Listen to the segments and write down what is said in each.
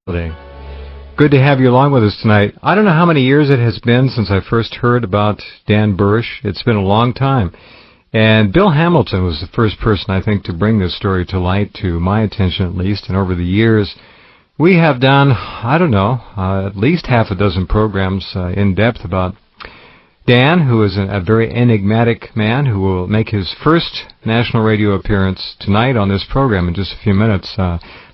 Good to have you along with us tonight. I don't know how many years it has been since I first heard about Dan Burisch. It's been a long time. And Bill Hamilton was the first person, I think, to bring this story to light, to my attention at least. And over the years, we have done, I don't know, at least half a dozen programs in depth about Dan, who is a very enigmatic man who will make his first national radio appearance tonight on this program in just a few minutes.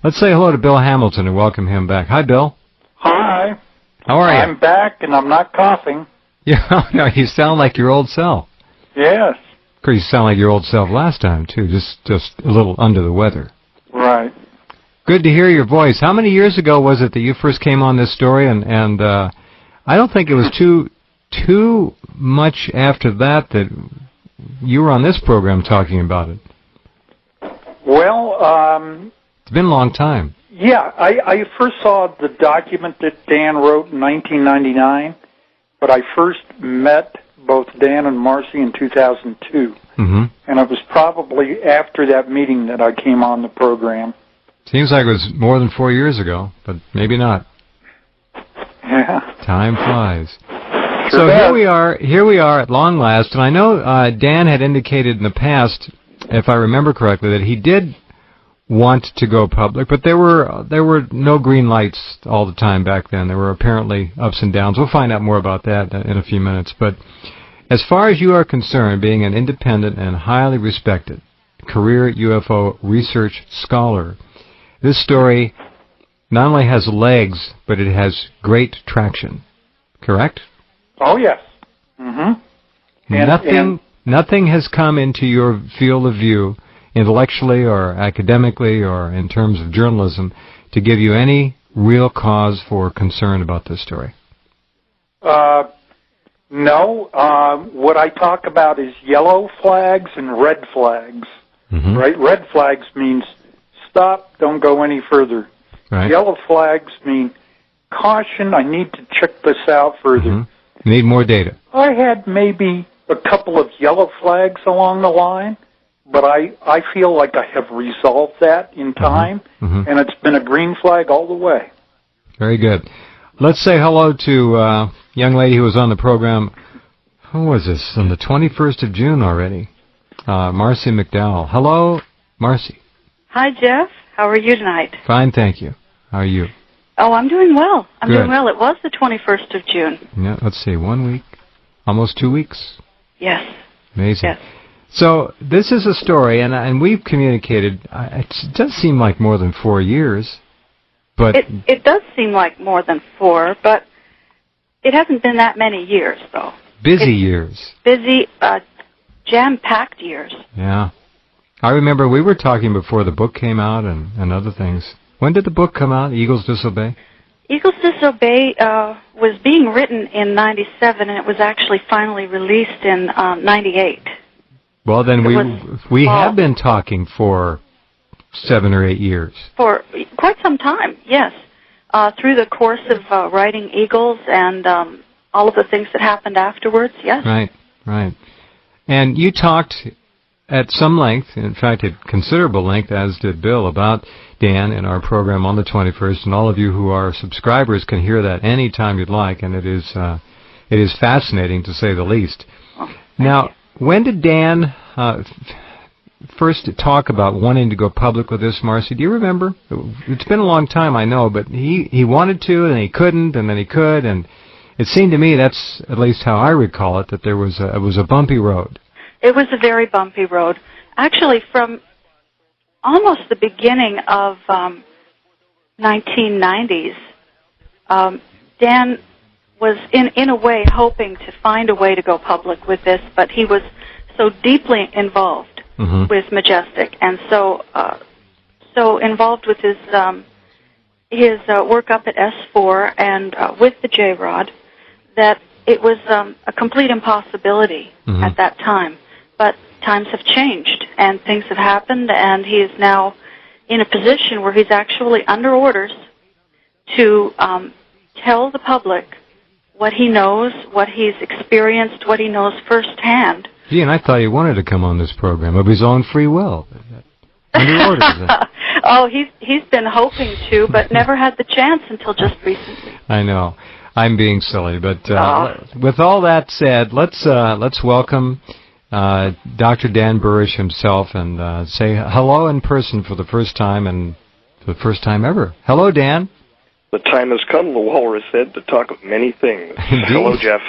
Let's say hello to Bill Hamilton and welcome him back. Hi, Bill. Hi. How are you? I'm back, and I'm not coughing. Yeah, no, you sound like your old self. Yes. Of course, you sound like your old self last time, too, just a little under the weather. Right. Good to hear your voice. How many years ago was it that you first came on this story? And I don't think it was too much after that you were on this program talking about it. Well, it's been a long time. Yeah, I first saw the document that Dan wrote in 1999, but I first met both Dan and Marcy in 2002. Mm-hmm. And it was probably after that meeting that I came on the program. Seems like it was more than 4 years ago, but maybe not. Yeah. Time flies. Sure So does. here we are at long last, and I know Dan had indicated in the past, if I remember correctly, that he did want to go public, but there were no green lights all the time back then. There were apparently ups and downs. We'll find out more about that in a few minutes. But as far as you are concerned, being an independent and highly respected career UFO research scholar, this story not only has legs, but it has great traction. Correct? Oh, yes. Mm-hmm. Nothing has come into your field of view, intellectually or academically or in terms of journalism, to give you any real cause for concern about this story? No. What I talk about is yellow flags and red flags. Mm-hmm. Right? Red flags means stop, don't go any further. Right. Yellow flags mean caution, I need to check this out further. Mm-hmm. Need more data. I had maybe a couple of yellow flags along the line, but I feel like I have resolved that in time, and it's been a green flag all the way. Very good. Let's say hello to a young lady who was on the program, who was this, on the 21st of June already, Marcy McDowell. Hello, Marcy. Hi, Jeff. How are you tonight? Fine, thank you. How are you? Oh, I'm doing well. I'm Good. doing well. It was the 21st of June. Yeah, let's see, 1 week, almost 2 weeks. Yes. Amazing. Yes. So this is a story, and we've communicated, it does seem like more than 4 years, but... It does seem like more than 4, but it hasn't been that many years, though. Busy years. Busy, jam-packed years. Yeah. I remember we were talking before the book came out and other things. When did the book come out, Eagles Disobey? Eagles Disobey was being written in 97, and it was actually finally released in 98. Well, then we have been talking for 7 or 8 years. For quite some time, yes. Through the course of writing Eagles and all of the things that happened afterwards, yes. Right. And you talked at some length, in fact at considerable length, as did Bill, about Dan in our program on the 21st, and all of you who are subscribers can hear that any time you'd like, and it is fascinating to say the least. Oh, now, when did Dan first talk about wanting to go public with this, Marcy? Do you remember? It's been a long time, I know, but he wanted to, and he couldn't, and then he could, and it seemed to me, that's at least how I recall it, that it was a bumpy road. It was a very bumpy road. Actually, from almost the beginning of 1990s, Dan was in a way hoping to find a way to go public with this, but he was so deeply involved with Majestic, and so involved with his work up at S4 and with the J-Rod, that it was a complete impossibility at that time. But times have changed, and things have happened, and he is now in a position where he's actually under orders to tell the public what he knows, what he's experienced, what he knows firsthand. Gee, and I thought he wanted to come on this program of his own free will. Under orders. Oh, he's been hoping to, but never had the chance until just recently. I know. I'm being silly, but with all that said, let's welcome Dr. Dan Burisch himself and say hello in person for the first time and for the first time ever. Hello, Dan. The time has come, the walrus said, to talk of many things. Indeed. Hello, Jeff.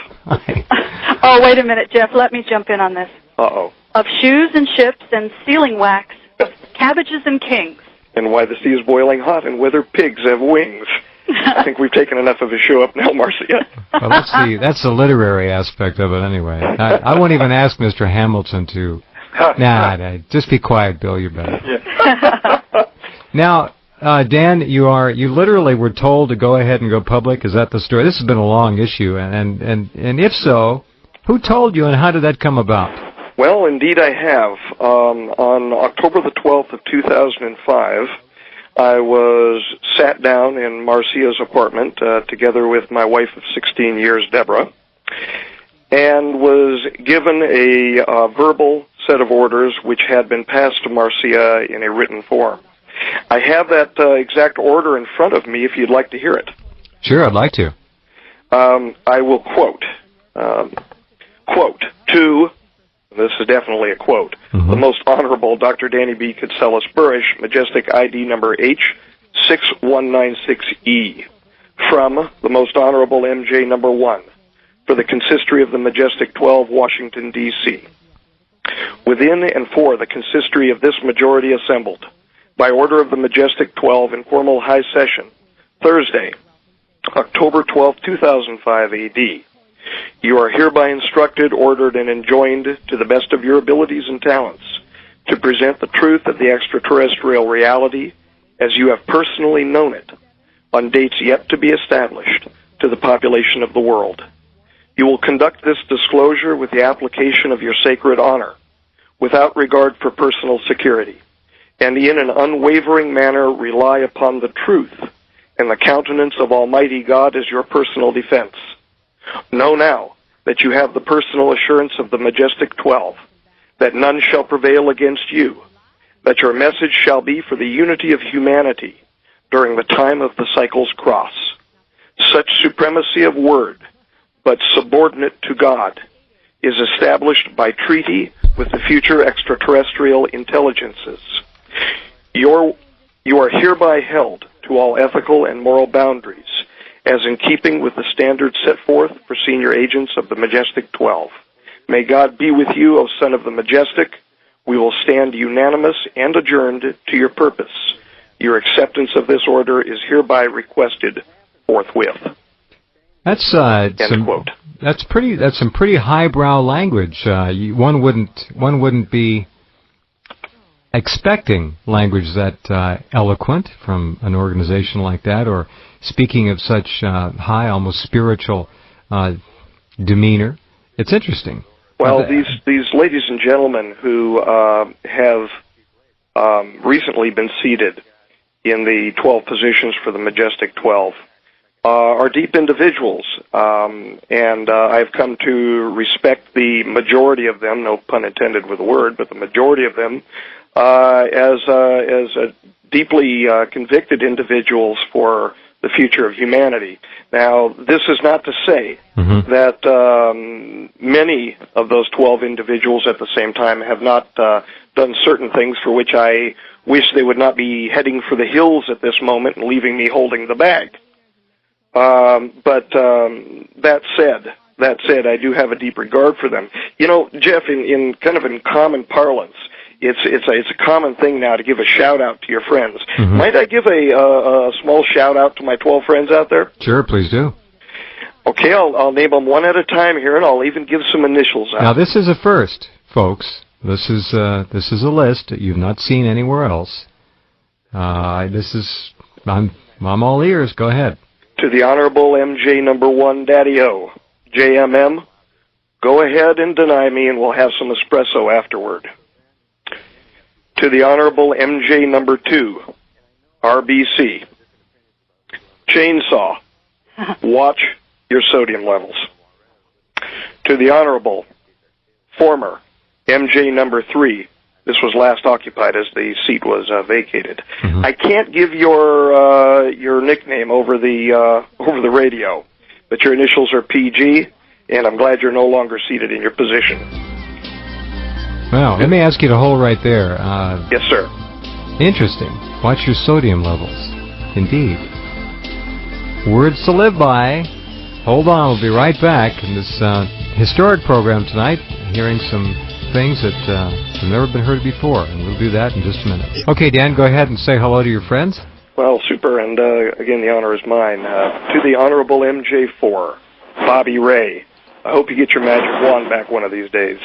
Oh, wait a minute, Jeff. Let me jump in on this. Uh-oh. Of shoes and ships and sealing wax, of cabbages and kings. And why the sea is boiling hot and whether pigs have wings. I think we've taken enough of a show up now, Marcia. Well, that's the literary aspect of it anyway. I won't even ask Mr. Hamilton to... Nah, just be quiet, Bill, you're better. Yeah. Now, Dan, you literally were told to go ahead and go public. Is that the story? This has been a long issue, and if so, who told you and how did that come about? Well, indeed I have. On October the 12th of 2005, I was sat down in Marcia's apartment together with my wife of 16 years, Deborah, and was given a verbal set of orders which had been passed to Marcia in a written form. I have that exact order in front of me if you'd like to hear it. Sure, I'd like to. I will quote. Quote, to, this is definitely a quote, the Most Honorable Dr. Dan EBE Burisch, Majestic ID number H6196E, from the Most Honorable MJ number 1, for the consistory of the Majestic 12, Washington, D.C. Within and for the consistory of this majority assembled, by order of the Majestic 12 in formal high session, Thursday, October 12, 2005 A.D., you are hereby instructed, ordered, and enjoined to the best of your abilities and talents to present the truth of the extraterrestrial reality as you have personally known it on dates yet to be established to the population of the world. You will conduct this disclosure with the application of your sacred honor, without regard for personal security, and in an unwavering manner rely upon the truth and the countenance of Almighty God as your personal defense. Know now that you have the personal assurance of the Majestic 12, that none shall prevail against you, that your message shall be for the unity of humanity during the time of the cycle's cross. Such supremacy of word, but subordinate to God, is established by treaty with the future extraterrestrial intelligences. You are hereby held to all ethical and moral boundaries, as in keeping with the standards set forth for senior agents of the Majestic 12. May God be with you, O Son of the Majestic. We will stand unanimous and adjourned to your purpose. Your acceptance of this order is hereby requested forthwith. That's End quote. That's some pretty highbrow language. One wouldn't be expecting language that eloquent from an organization like that, or speaking of such high, almost spiritual demeanor. It's interesting. Well, these ladies and gentlemen who have recently been seated in the 12 positions for the Majestic 12 are deep individuals, and I've come to respect the majority of them, no pun intended with the word, but the majority of them as deeply convicted individuals for the future of humanity. Now, this is not to say that many of those 12 individuals at the same time have not done certain things for which I wish they would not be heading for the hills at this moment and leaving me holding the bag. But that said, I do have a deep regard for them. You know, Jeff, in common parlance, it's a common thing now to give a shout out to your friends. Might I give a small shout out to my 12 friends out there? Sure, please do. Okay, I'll name them one at a time here, and I'll even give some initials out. Now, this is a first, folks. This is a list that you've not seen anywhere else. I'm all ears. Go ahead. To the Honorable MJ number 1, Daddy-O, JMM, go ahead and deny me, and we'll have some espresso afterward. To the Honorable MJ number 2, RBC, Chainsaw, watch your sodium levels. To the Honorable former MJ number 3, This was last occupied as the seat was vacated. I can't give your nickname over the radio, but your initials are PG, and I'm glad you're no longer seated in your position. Well, let me ask you to hold right there. Yes, sir. Interesting. Watch your sodium levels. Indeed. Words to live by. Hold on, we'll be right back in this historic program tonight, hearing some things that have never been heard before, and we'll do that in just a minute. Okay, Dan, go ahead and say hello to your friends. Well, super, and again, the honor is mine. To the Honorable MJ4, Bobby Ray, I hope you get your magic wand back one of these days.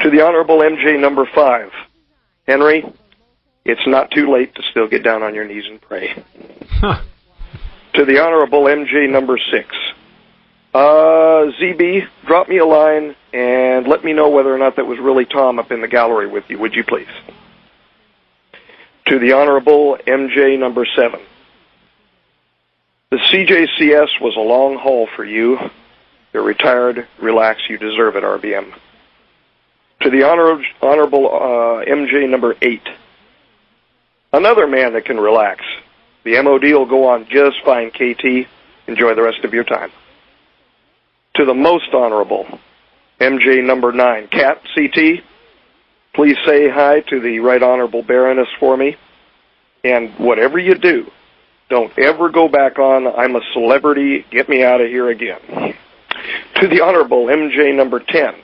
To the Honorable MJ number 5, Henry, it's not too late to still get down on your knees and pray. To the Honorable MJ number 6, ZB, drop me a line and let me know whether or not that was really Tom up in the gallery with you, would you please? To the Honorable MJ number 7, the CJCS was a long haul for you. You're retired. Relax. You deserve it, RBM. To the Honorable MJ number 8, another man that can relax. The MOD will go on just fine, KT. Enjoy the rest of your time. To the Most Honorable MJ number 9, Cat CT, please say hi to the Right Honorable Baroness for me. And whatever you do, don't ever go back on, I'm a celebrity, get me out of here again. To the Honorable MJ number 10,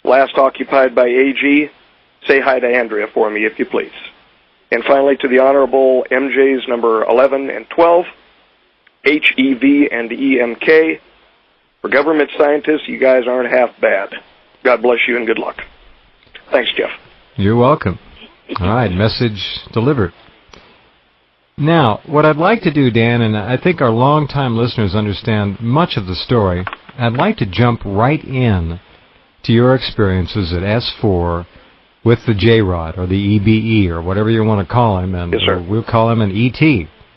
last occupied by AG, say hi to Andrea for me, if you please. And finally, to the Honorable MJs number 11 and 12, HEV and EMK, for government scientists, you guys aren't half bad. God bless you and good luck. Thanks, Jeff. You're welcome. All right, message delivered. Now, what I'd like to do, Dan, and I think our longtime listeners understand much of the story, I'd like to jump right in to your experiences at S4 with the J-Rod, or the EBE, or whatever you want to call him, and yes, sir. We'll call him an ET.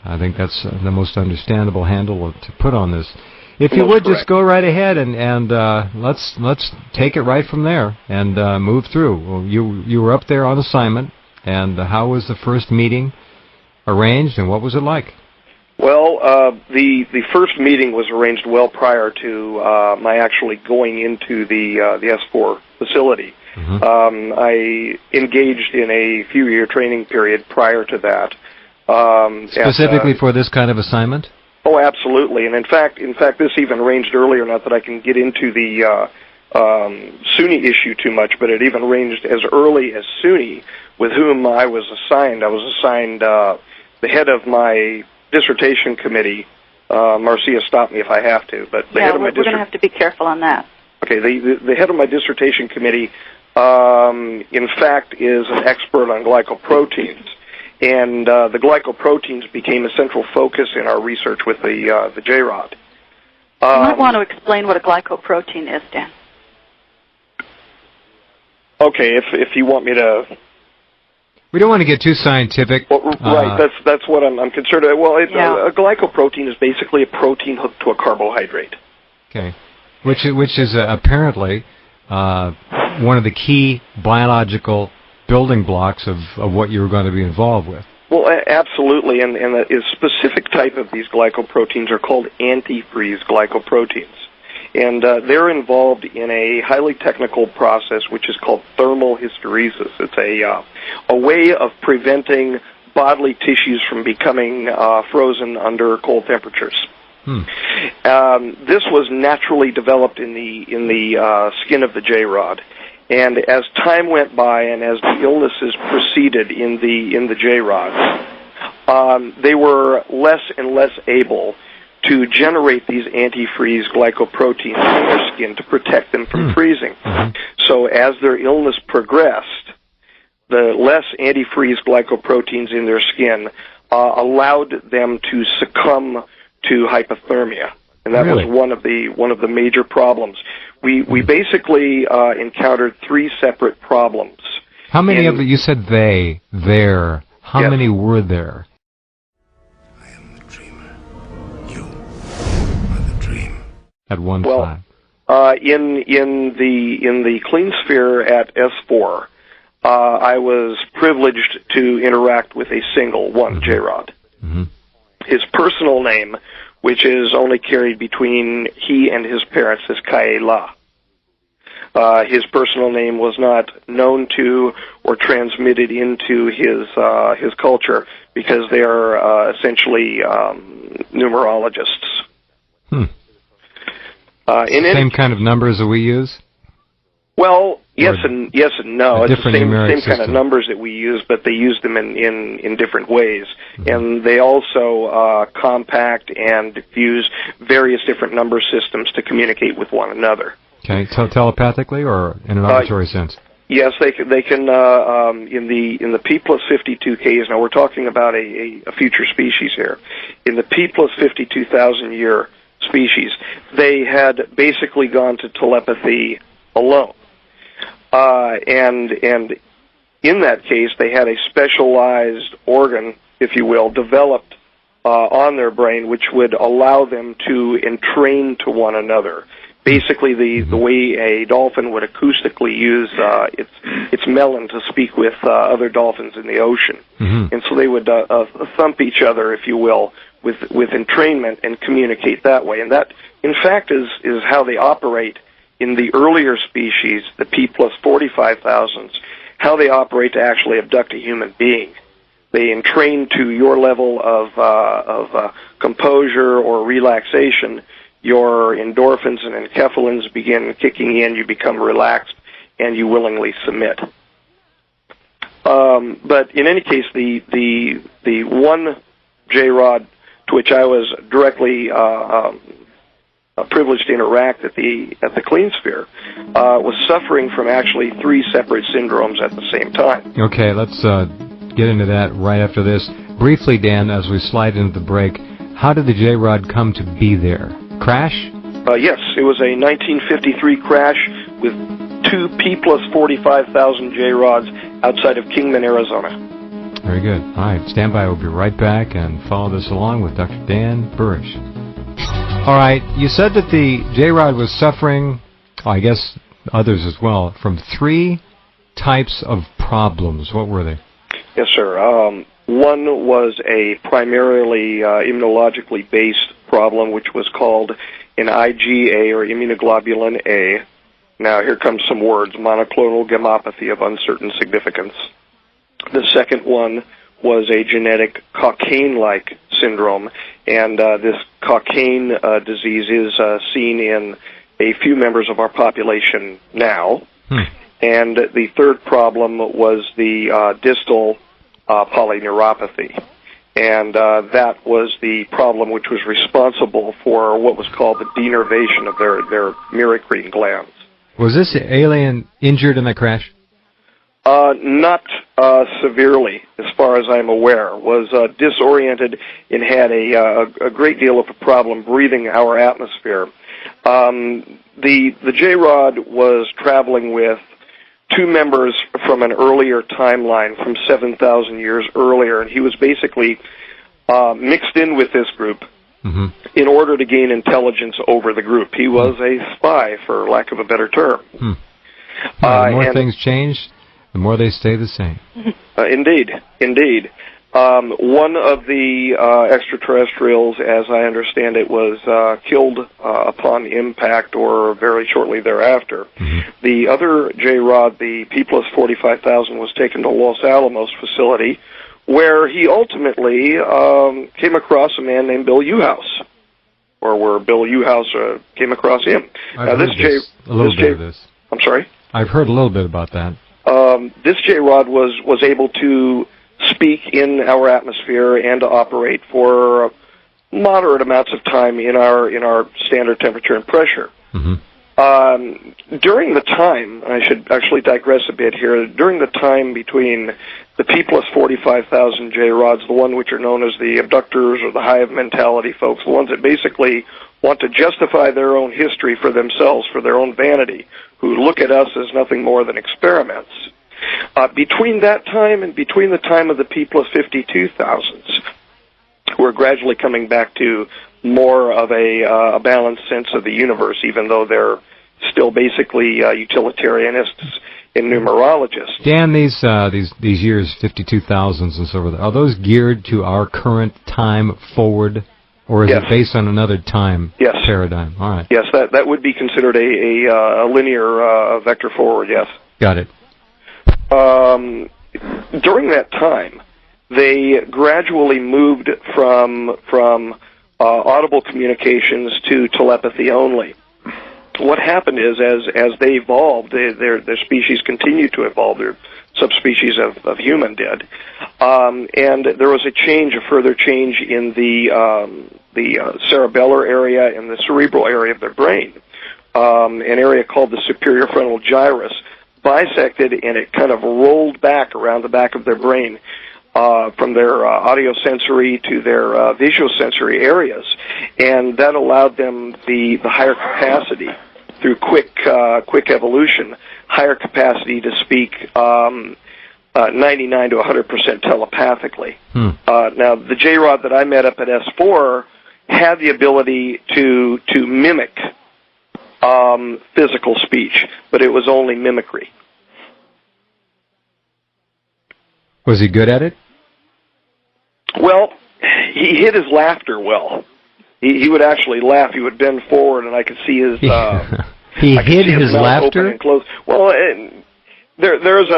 I think that's the most understandable handle to put on this. If you would, just go right ahead and let's take it right from there and move through. Well, you were up there on assignment, and how was the first meeting arranged, and what was it like? Well, the first meeting was arranged well prior to my actually going into the S4 facility. I engaged in a few-year training period prior to that. Specifically for this kind of assignment? Oh, absolutely. And in fact, this even arranged earlier. Not that I can get into the SUNY issue too much, but it even arranged as early as SUNY, with whom I was assigned. I was assigned the head of my dissertation committee. Marcia, stop me if I have to. But the head of my we're going to have to be careful on that. Okay, the head of my dissertation committee, in fact, is an expert on glycoproteins. And the glycoproteins became a central focus in our research with the J-Rod. You might want to explain what a glycoprotein is, Dan. Okay, if you want me to. We don't want to get too scientific. Well, right, that's what I'm concerned about. Well, a glycoprotein is basically a protein hooked to a carbohydrate. Okay, which is apparently one of the key biological building blocks of what you're going to be involved with. Well, absolutely, and a specific type of these glycoproteins are called antifreeze glycoproteins. And they're involved in a highly technical process which is called thermal hysteresis. It's a way of preventing bodily tissues from becoming frozen under cold temperatures. This was naturally developed in the skin of the J-Rod. And as time went by and as the illnesses proceeded in the J-Rods, they were less and less able to generate these antifreeze glycoproteins in their skin to protect them from freezing. So as their illness progressed, the less antifreeze glycoproteins in their skin allowed them to succumb to hypothermia. And that was one of the major problems. We basically encountered three separate problems. How many of you said there? How many were there? I am the dreamer. You are the dream. At one time. In the clean sphere at S4, I was privileged to interact with a single one, J-Rod. Mm-hmm. His personal name, which is only carried between he and his parents, is Kaela. His personal name was not known to or transmitted into his culture because they are essentially numerologists. Same kind of numbers that we use? Well, yes and no. It's the same kind of numbers that we use, but they use them in different ways. Mm-hmm. And they also compact and diffuse various different number systems to communicate with one another. Okay, so telepathically or in an auditory sense? Yes, they can in the P plus 52Ks. Now we're talking about a future species here. In the P plus 52,000 year species, they had basically gone to telepathy alone, and in that case, they had a specialized organ, if you will, developed on their brain, which would allow them to entrain to one another. Basically, the way a dolphin would acoustically use its melon to speak with other dolphins in the ocean. Mm-hmm. And so they would thump each other, if you will, with entrainment and communicate that way. And that, in fact, is how they operate in the earlier species, the P plus 45,000s, how they operate to actually abduct a human being. They entrain to your level of composure or relaxation. Your endorphins and enkephalins begin kicking in, you become relaxed, and you willingly submit. But in any case, the one J-Rod to which I was directly privileged to interact at the Clean Sphere was suffering from actually 3 separate syndromes at the same time. Okay, let's get into that right after this. Briefly, Dan, as we slide into the break, how did the J-Rod come to be there? Crash? Yes, it was a 1953 crash with 2 P plus 45,000 J-Rods outside of Kingman, Arizona. Very good. All right, stand by. We'll be right back and follow this along with Dr. Dan Burisch. All right, you said that the J-Rod was suffering, I guess others as well, from 3 types of problems. What were they? Yes, sir. One was a primarily immunologically based problem, which was called an IgA, or immunoglobulin A. Now, here comes some words: monoclonal gammopathy of uncertain significance. The second one was a genetic Cockayne-like syndrome, and this Cockayne disease is seen in a few members of our population now. And the third problem was the distal polyneuropathy. And that was the problem which was responsible for what was called the denervation of their myricrine glands. Was this alien injured in the crash? Not severely, as far as I'm aware. Was disoriented and had a great deal of a problem breathing our atmosphere. The J-Rod was traveling with 2 members from an earlier timeline, from 7,000 years earlier, and he was basically mixed in with this group in order to gain intelligence over the group. He was a spy, for lack of a better term. The more things change, the more they stay the same. Indeed. One of the extraterrestrials, as I understand it, was killed upon impact or very shortly thereafter. The other J-Rod, the P plus 45,000, was taken to Los Alamos facility, where he ultimately came across a man named Bill Uhouse, or where Bill Uhouse came across him. I've heard a little bit of this. I'm sorry? I've heard a little bit about that. This J-Rod was able to speak in our atmosphere and to operate for moderate amounts of time in our standard temperature and pressure. During the time, I should actually digress a bit here, during the time between the P plus 45,000 J-Rods, the one which are known as the abductors or the hive mentality folks, the ones that basically want to justify their own history for themselves, for their own vanity, who look at us as nothing more than experiments. Between that time and between the time of the P plus 52,000s, we're gradually coming back to more of a balanced sense of the universe, even though they're still basically utilitarianists numerologists. Dan, these years, 52,000s and so forth, are those geared to our current time forward, or is it based on another time paradigm? All right. Yes, that would be considered a linear vector forward. Yes. Got it. During that time, they gradually moved from audible communications to telepathy only. What happened is, as they evolved, their species continued to evolve. Their subspecies of human did, and there was a further change in the cerebellar area and the cerebral area of their brain, an area called the superior frontal gyrus, bisected, and it kind of rolled back around the back of their brain. From their audiosensory to their visuosensory areas, and that allowed them the higher capacity through quick evolution, higher capacity to speak 99 to 100% telepathically. Now, the J-Rod that I met up at S4 had the ability to mimic physical speech, but it was only mimicry. Was he good at it? Well, he hid his laughter well. He would actually laugh. He would bend forward, and I could see his. He hid his laughter. And close. Well, there's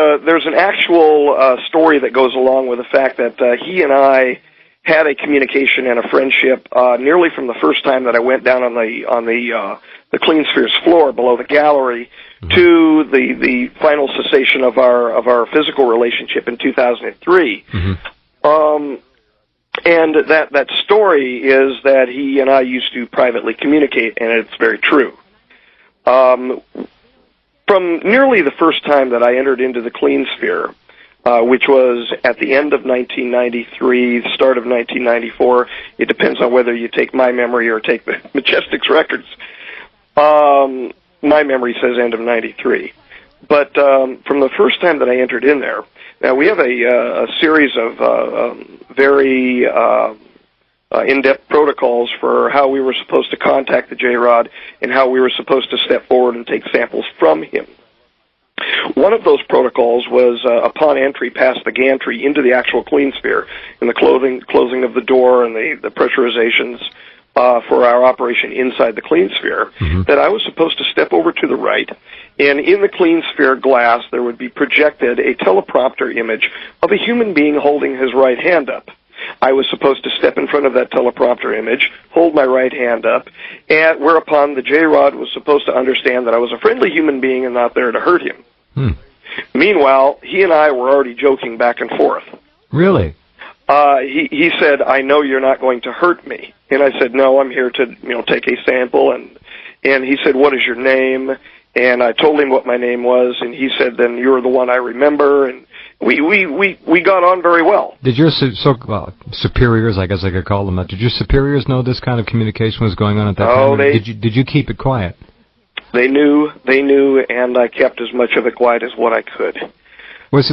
an actual story that goes along with the fact that he and I had a communication and a friendship nearly from the first time that I went down on the Clean Sphere's floor below the gallery to the final cessation of our physical relationship in 2003. And that story is that he and I used to privately communicate, and it's very true. From nearly the first time that I entered into the Clean Sphere, which was at the end of 1993, the start of 1994, it depends on whether you take my memory or take the Majestic's records. My memory says end of 93. But from the first time that I entered in there, now we have a series of very in-depth protocols for how we were supposed to contact the J-Rod and how we were supposed to step forward and take samples from him. One of those protocols was upon entry past the gantry into the actual Clean Sphere, and the closing of the door and the pressurizations for our operation inside the Clean Sphere, that I was supposed to step over to the right, and in the Clean Sphere glass there would be projected a teleprompter image of a human being holding his right hand up. I was supposed to step in front of that teleprompter image, hold my right hand up, and whereupon the J-Rod was supposed to understand that I was a friendly human being and not there to hurt him. Meanwhile, he and I were already joking back and forth. Really? He said, "I know you're not going to hurt me." And I said, "No, I'm here to take a sample." And he said, "What is your name?" And I told him what my name was, and he said, "Then you're the one I remember." And we got on very well. Did your superiors, I guess I could call them that, did your superiors know this kind of communication was going on at that time? Did you keep it quiet? They knew, and I kept as much of it quiet as what I could. Was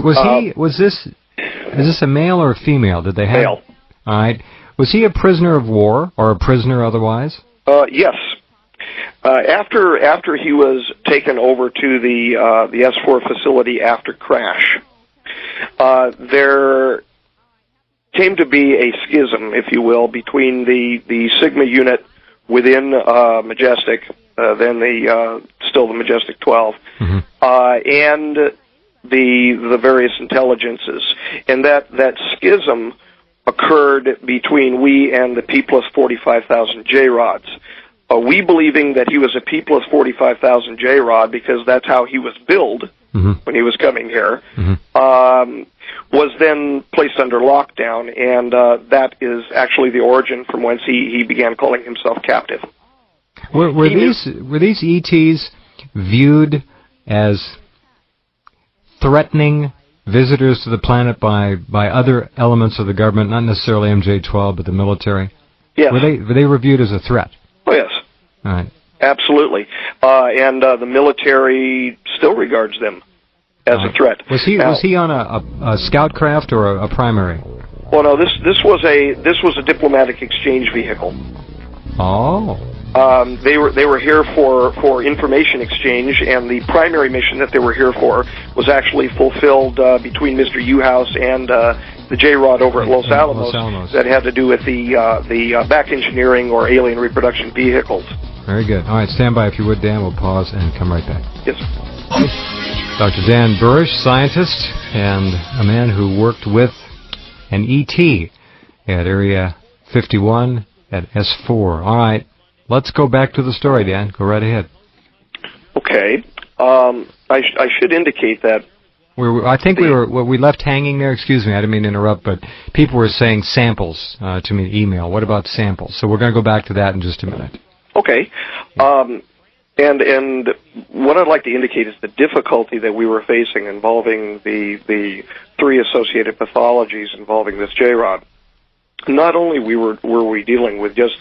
this a male or a female? Did they have? Male. All right. Was he a prisoner of war or a prisoner otherwise? Yes. After he was taken over to the S4 facility after crash, there came to be a schism, if you will, between the Sigma unit within Majestic, then still the Majestic 12, and the various intelligences, and that schism occurred between we and the P plus 45,000 J-Rods. We believing that he was a P plus 45,000 J-Rod because that's how he was billed when he was coming here, was then placed under lockdown, and that is actually the origin from whence he began calling himself captive. Were these ETs viewed as threatening visitors to the planet by other elements of the government, not necessarily MJ-12, but the military? Yes. Were they reviewed as a threat? Oh, yes. All right. Absolutely. And the military still regards them as a threat. Was he on a scout craft or a primary? Well, no. This was a diplomatic exchange vehicle. Oh. They were here for information exchange, and the primary mission that they were here for was actually fulfilled between Mr. Uhouse and the J-Rod over at Los Alamos. That had to do with the back engineering or alien reproduction vehicles. Very good. All right, stand by if you would, Dan. We'll pause and come right back. Yes. Dr. Dan Burisch, scientist and a man who worked with an ET at Area 51 at S4. All right, let's go back to the story, Dan. Go right ahead. Okay. I should indicate that I think we left hanging there. Excuse me, I didn't mean to interrupt, but people were saying samples to me in email. What about samples? So we're going to go back to that in just a minute. Okay. And what I'd like to indicate is the difficulty that we were facing involving the three associated pathologies involving this J-Rod. Not only were we dealing with just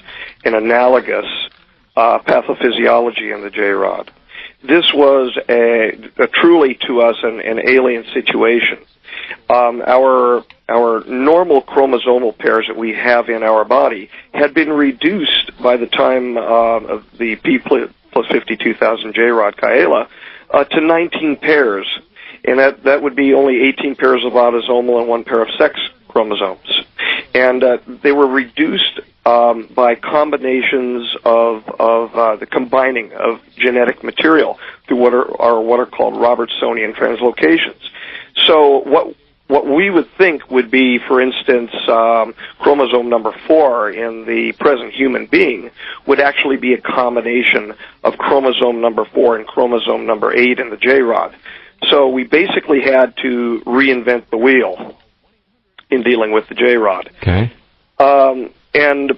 an analogous pathophysiology in the J-Rod, this was a truly to us an alien situation. Our normal chromosomal pairs that we have in our body had been reduced by the time of the P plus 52,000 J-Rod Kaela to 19 pairs, and that would be only 18 pairs of autosomal and 1 pair of sex chromosomes. And they were reduced by combinations of the combining of genetic material through what are called Robertsonian translocations. So what we would think would be, for instance, chromosome number 4 in the present human being would actually be a combination of chromosome number 4 and chromosome number 8 in the J-Rod. So we basically had to reinvent the wheel in dealing with the J-Rod. Okay. And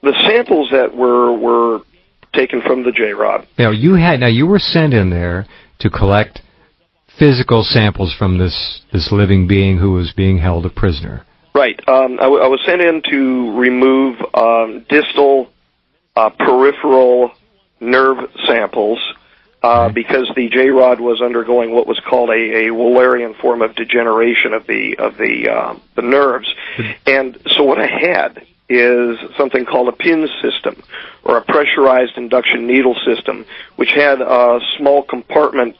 the samples that were taken from the J-Rod. Now you were sent in there to collect physical samples from this living being who was being held a prisoner. Right. I was sent in to remove distal peripheral nerve samples because the J-Rod was undergoing what was called a Wallerian form of degeneration of the nerves. And so what I had is something called a PIN system, or a pressurized induction needle system, which had small compartment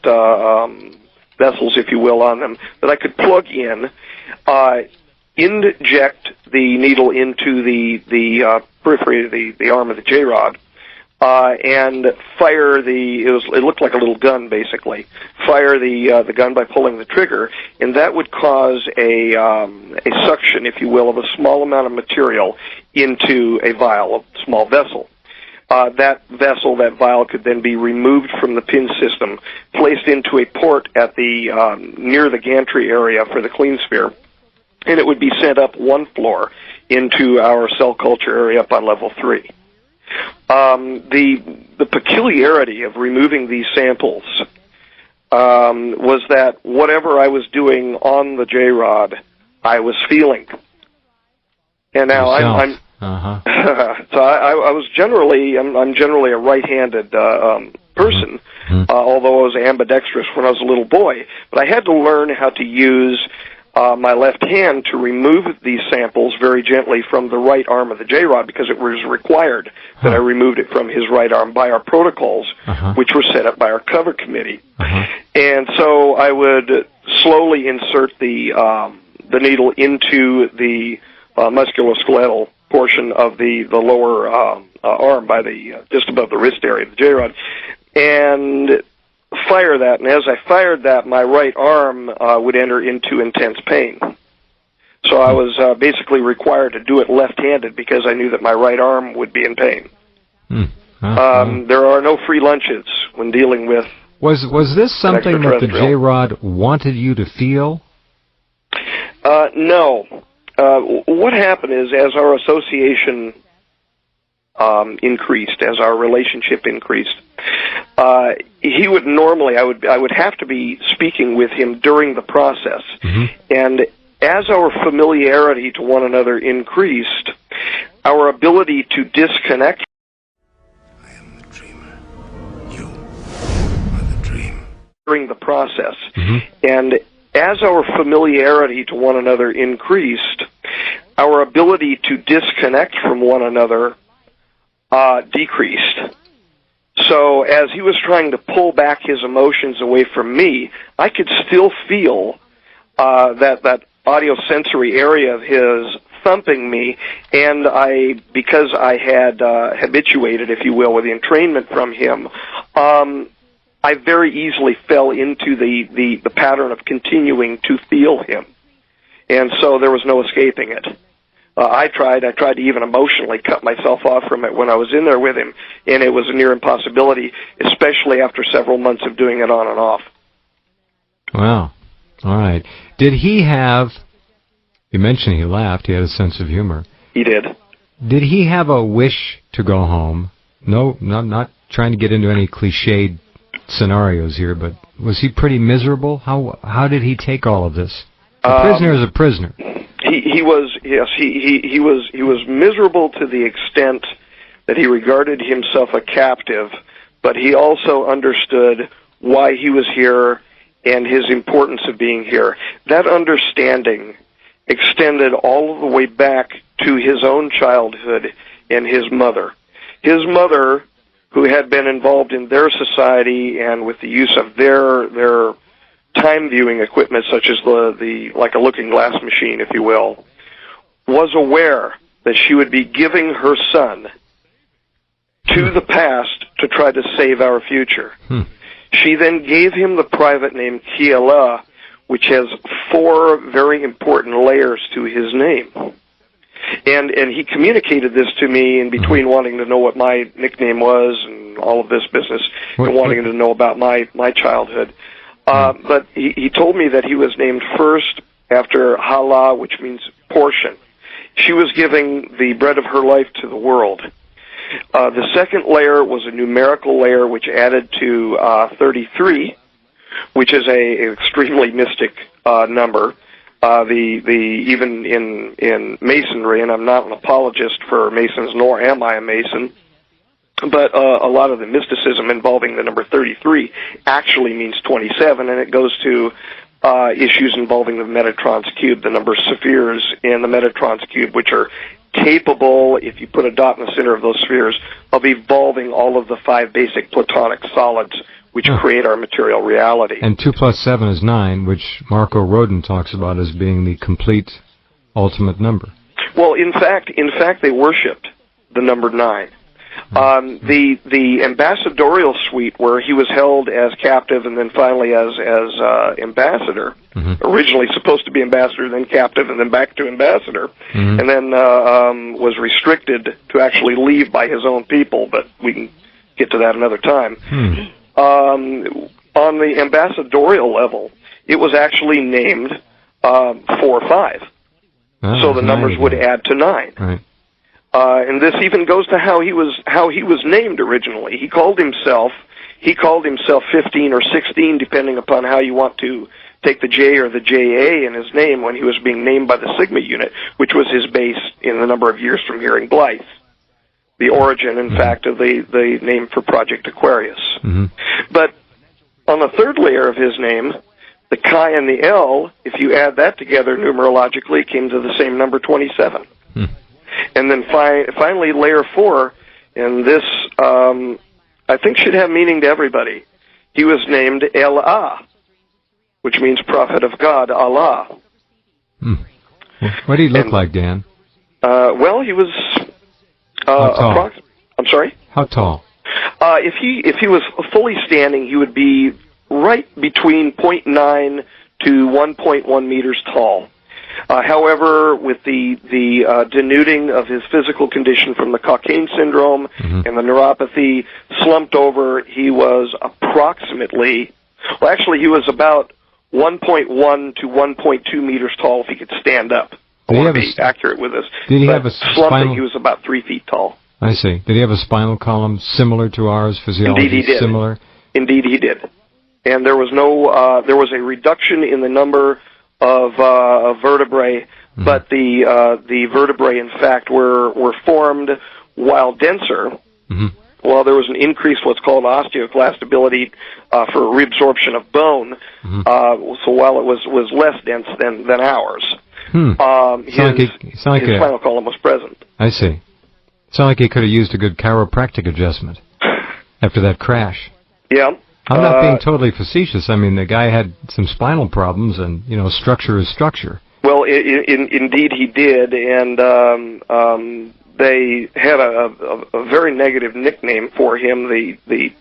vessels, if you will, on them that I could plug in, inject the needle into the periphery, the arm of the J-Rod, and fire it looked like a little gun, basically. Fire the gun by pulling the trigger, and that would cause a suction, if you will, of a small amount of material into a vial, a small vessel. That vial could then be removed from the pin system, placed into a port at the near the gantry area for the clean sphere, and it would be sent up one floor into our cell culture area up on level 3. The peculiarity of removing these samples was that whatever I was doing on the J-Rod, I was feeling. And now I'm so I was generally I'm generally a right-handed person, although I was ambidextrous when I was a little boy. But I had to learn how to use my left hand to remove these samples very gently from the right arm of the J-Rod, because it was required that I removed it from his right arm by our protocols, which were set up by our cover committee. And so I would slowly insert the needle into the musculoskeletal portion of the lower arm by the just above the wrist area of the J-Rod, and fire that. And as I fired that, my right arm would enter into intense pain. So I was basically required to do it left-handed because I knew that my right arm would be in pain. There are no free lunches when dealing with. Was this something that the J-Rod wanted you to feel? No. What happened is, as our association increased, as our relationship increased, he would normally, I would have to be speaking with him during the process, and as our familiarity to one another increased, our ability to disconnect. I am the dreamer. You are the dream. During the process, and as our familiarity to one another increased, our ability to disconnect from one another decreased. So as he was trying to pull back his emotions away from me, I could still feel that audiosensory area of his thumping me, and because I had habituated, if you will, with the entrainment from him, I very easily fell into the pattern of continuing to feel him, and so there was no escaping it. I tried to even emotionally cut myself off from it when I was in there with him, and it was a near impossibility, especially after several months of doing it on and off. Wow. All right. Did he have, you mentioned he laughed, he had a sense of humor. He did. Did he have a wish to go home? No, not trying to get into any cliched scenarios here, but was he pretty miserable? How did he take all of this? A prisoner is a prisoner. He was miserable to the extent that he regarded himself a captive, but he also understood why he was here and his importance of being here. That understanding extended all the way back to his own childhood and his mother. His mother, who had been involved in their society and with the use of their time viewing equipment, such as the like a looking glass machine, if you will, was aware that she would be giving her son to the past to try to save our future. She then gave him the private name Kiela, which has 4 very important layers to his name. And he communicated this to me in between wanting to know what my nickname was and all of this business, and wanting to know about my childhood. But he told me that he was named first after Hala, which means portion. She was giving the bread of her life to the world. The second layer was a numerical layer which added to 33, which is a extremely mystic number. Even in Masonry, and I'm not an apologist for Masons, nor am I a Mason, but a lot of the mysticism involving the number 33 actually means 27, and it goes to issues involving the Metatron's cube, the number spheres in the Metatron's cube, which are capable, if you put a dot in the center of those spheres, of evolving all of the 5 basic Platonic solids which create our material reality. And 2 plus 7 is 9, which Marco Rodin talks about as being the complete ultimate number. Well, in fact, they worshipped the number 9. The ambassadorial suite, where he was held as captive and then finally as ambassador, originally supposed to be ambassador, then captive, and then back to ambassador, and then was restricted to actually leave by his own people, but we can get to that another time. On the ambassadorial level, it was actually named 4 or 5, so the numbers would add to 9. Right. And this even goes to how he was named originally. He called himself 15 or 16, depending upon how you want to take the J or the JA in his name, when he was being named by the Sigma unit, which was his base in the number of years from hearing Blythe. The origin, in fact, of the name for Project Aquarius. But on the third layer of his name, the Chi and the L, if you add that together numerologically, came to the same number 27. And then finally, layer 4, and this I think should have meaning to everybody. He was named El-Ah, which means prophet of God, Allah. What did he look like, Dan? Well, he was... How tall? I'm sorry? How tall? If he was fully standing, he would be right between 0.9 to 1.1 meters tall. However, with the denuding of his physical condition from the Cockayne syndrome and the neuropathy slumped over, he was approximately, well, actually, he was about 1.1 to 1.2 meters tall if he could stand up. I want to be accurate with this. Did he have a slumping, he was about 3 feet tall. I see. Did he have a spinal column similar to ours? Physiology Indeed, he did. Similar? Indeed, he did. And there was there was a reduction in the number of vertebrae, but the vertebrae, in fact, were formed while denser. While there was an increased what's called osteoclast ability for reabsorption of bone, so while it was less dense than ours, his spinal column was present. I see. Sound like he could have used a good chiropractic adjustment after that crash. Yeah. I'm not being totally facetious. I mean, the guy had some spinal problems, and, structure is structure. Well, indeed he did, and they had a very negative nickname for him, the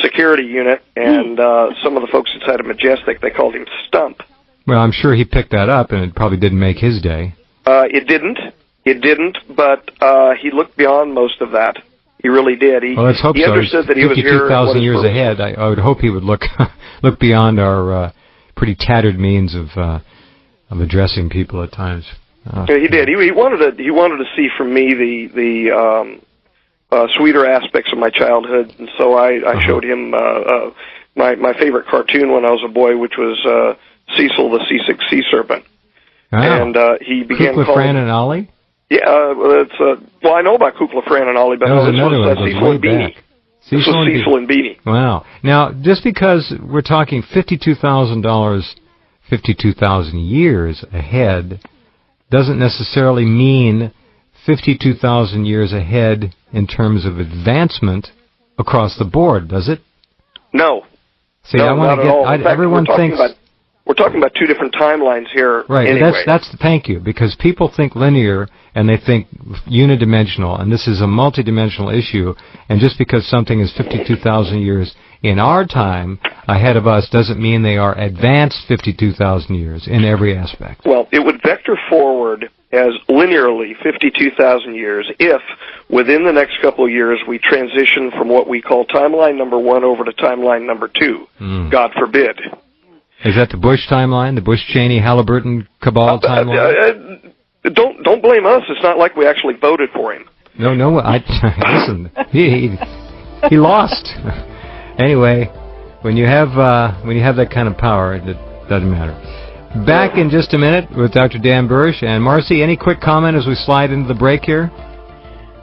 security unit, and some of the folks inside of Majestic, they called him Stump. Well, I'm sure he picked that up, and it probably didn't make his day. It didn't, but he looked beyond most of that. He really did. Well, let's hope he understood that he was here 52,000 years ahead. I would hope he would look beyond our pretty tattered means of addressing people at times. Yeah, he did. He wanted to see from me the sweeter aspects of my childhood, and so I showed him my favorite cartoon when I was a boy, which was Cecil the Seasick Sea Serpent. Wow. And he began calling... Fran and Ollie? Yeah, well, I know about Kukla, Fran, and Ollie, but that was another one. Cecil and Beanie. Cecil and Beanie. Wow. Now, just because we're talking $52,000, 52,000 years ahead, doesn't necessarily mean 52,000 years ahead in terms of advancement across the board, does it? No. See, no, I want to get. fact, everyone thinks. We're talking about two different timelines here. Right. Anyway. Thank you, because people think linear and they think unidimensional, and this is a multidimensional issue. And just because something is 52,000 years in our time ahead of us doesn't mean they are advanced 52,000 years in every aspect. Well, it would vector forward as linearly 52,000 years if, within the next couple of years, we transition from what we call timeline number 1 over to timeline number 2. God forbid. Is that the Bush timeline, the Bush-Cheney-Halliburton cabal timeline? Don't blame us. It's not like we actually voted for him. No. Listen, he lost. Anyway, when you have that kind of power, it doesn't matter. Back in just a minute with Dr. Dan Burisch. And Marcy, any quick comment as we slide into the break here?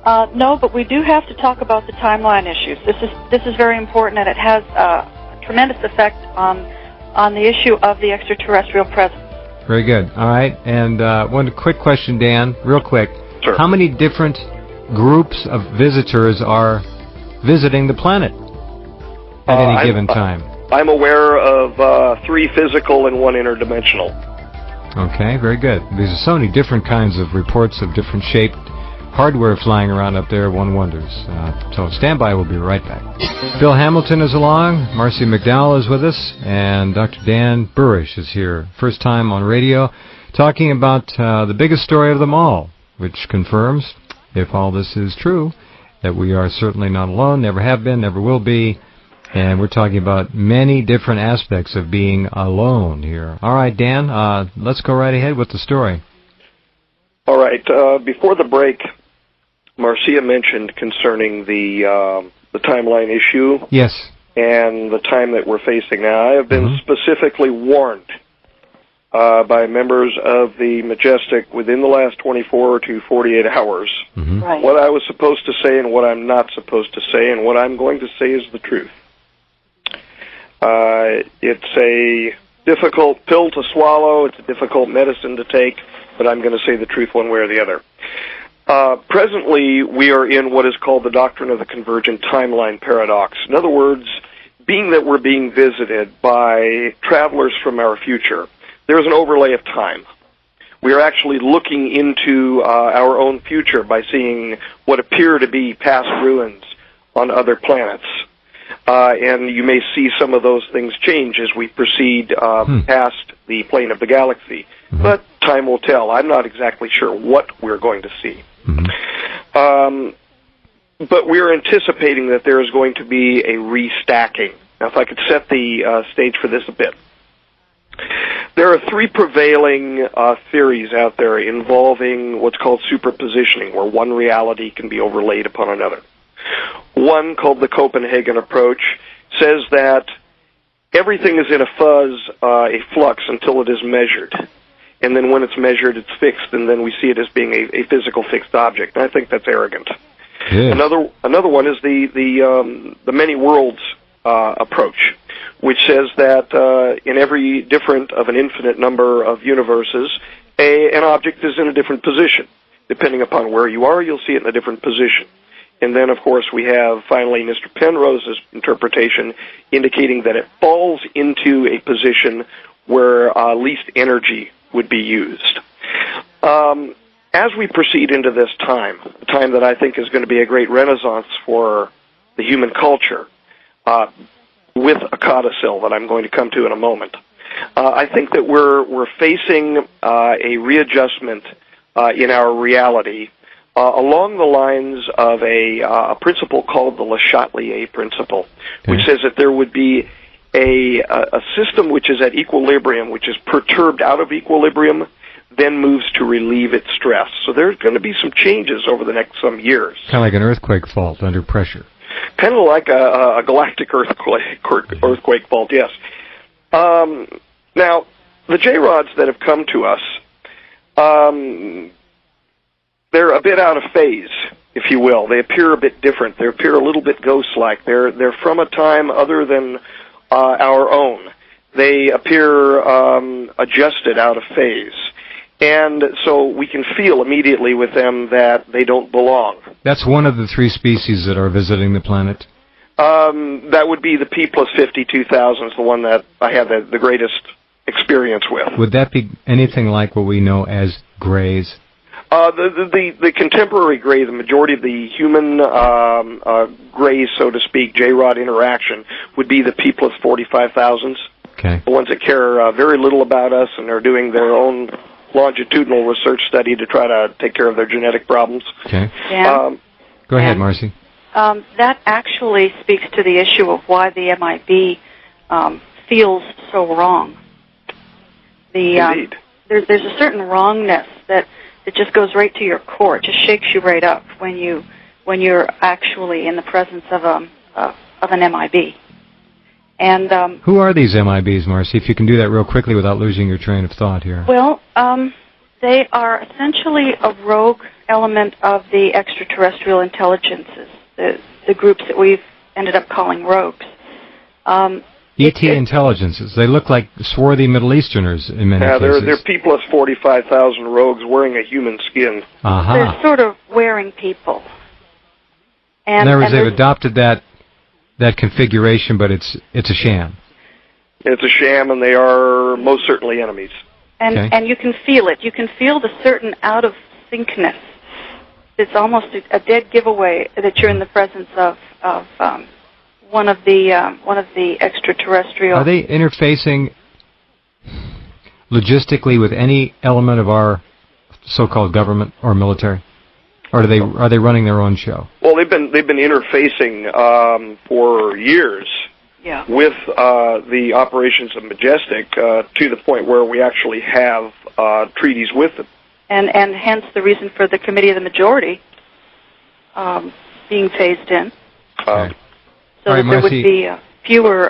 No, but we do have to talk about the timeline issues. This is very important, and it has a tremendous effect on the issue of the extraterrestrial presence. Very good. All right. And one quick question, Dan, real quick. Sure. How many different groups of visitors are visiting the planet at any given time? I'm aware of 3 physical and 1 interdimensional. Okay, very good. There's so many different kinds of reports of different shaped hardware flying around up there, one wonders. So stand by, we'll be right back. Bill Hamilton is along, Marcy McDowell is with us, and Dr. Dan Burisch is here. First time on radio, talking about the biggest story of them all, which confirms, if all this is true, that we are certainly not alone, never have been, never will be, and we're talking about many different aspects of being alone here. All right, Dan, let's go right ahead with the story. All right. Before the break, Marcia mentioned concerning the timeline issue. Yes. And the time that we're facing now. I have been specifically warned by members of the Majestic within the last 24 to 48 hours Right. what I was supposed to say and what I'm not supposed to say, and what I'm going to say is the truth. It's a difficult pill to swallow. It's a difficult medicine to take, but I'm going to say the truth one way or the other. Presently, we are in what is called the doctrine of the convergent timeline paradox. In other words, being that we're being visited by travelers from our future, there is an overlay of time. We are actually looking into our own future by seeing what appear to be past ruins on other planets. And you may see some of those things change as we proceed past the plane of the galaxy. But time will tell. I'm not exactly sure what we're going to see. But we're anticipating that there is going to be a restacking. Now, if I could set the stage for this a bit. There are 3 prevailing theories out there involving what's called superpositioning, where one reality can be overlaid upon another. One, called the Copenhagen approach, says that everything is in a fuzz, a flux, until it is measured. And then when it's measured, it's fixed, and then we see it as being a physical fixed object. And I think that's arrogant. Yes. Another one is the many worlds approach, which says that in every different of an infinite number of universes, an object is in a different position. depending upon where you are, you'll see it in a different position. And then, of course, we have, finally, Mr. Penrose's interpretation indicating that it falls into a position where least energy would be used. As we proceed into this time, a time that I think is going to be a great renaissance for the human culture, with a codicil that I'm going to come to in a moment, I think that we're facing a readjustment in our reality along the lines of a principle called the Le Chatelier principle, which says that there would be a system which is at equilibrium, which is perturbed out of equilibrium, then moves to relieve its stress. So there's going to be some changes over the next some years. Kind of like an earthquake fault under pressure. Kind of like a galactic earthquake fault, yes. Now, the J-Rods that have come to us, they're a bit out of phase, if you will. They appear a bit different. They appear a little bit ghost-like. They're from a time other than our own. They appear adjusted out of phase. And so we can feel immediately with them that they don't belong. That's one of the three species that are visiting the planet? That would be the P plus 52,000 is the one that I have the greatest experience with. Would that be anything like what we know as grays? The contemporary gray, the majority of the human grays, so to speak, J-Rod interaction, would be the P plus 45,000s. Okay. The ones that care very little about us and are doing their own longitudinal research study to try to take care of their genetic problems. Okay. Dan? Go ahead, Marcy. That actually speaks to the issue of why the MIB feels so wrong. Indeed. There's a certain wrongness that it just goes right to your core. It just shakes you right up when you're actually in the presence of an MIB. And who are these MIBs, Marcy? If you can do that real quickly without losing your train of thought here. Well, they are essentially a rogue element of the extraterrestrial intelligences, the groups that we've ended up calling rogues. ET intelligences. They look like swarthy Middle Easterners in many cases. They're P plus 45,000 rogues wearing a human skin. They're sort of wearing people. In other words, they've adopted that configuration, but it's a sham. It's a sham, and they are most certainly enemies. And you can feel it. You can feel the certain out of syncness. It's almost a dead giveaway that you're in the presence of one of the extraterrestrial. Are they interfacing logistically with any element of our so-called government or military? Or are they running their own show? Well, they've been interfacing for years with the operations of Majestic to the point where we actually have treaties with them. And hence the reason for the Committee of the Majority being phased in, okay. So that there would be fewer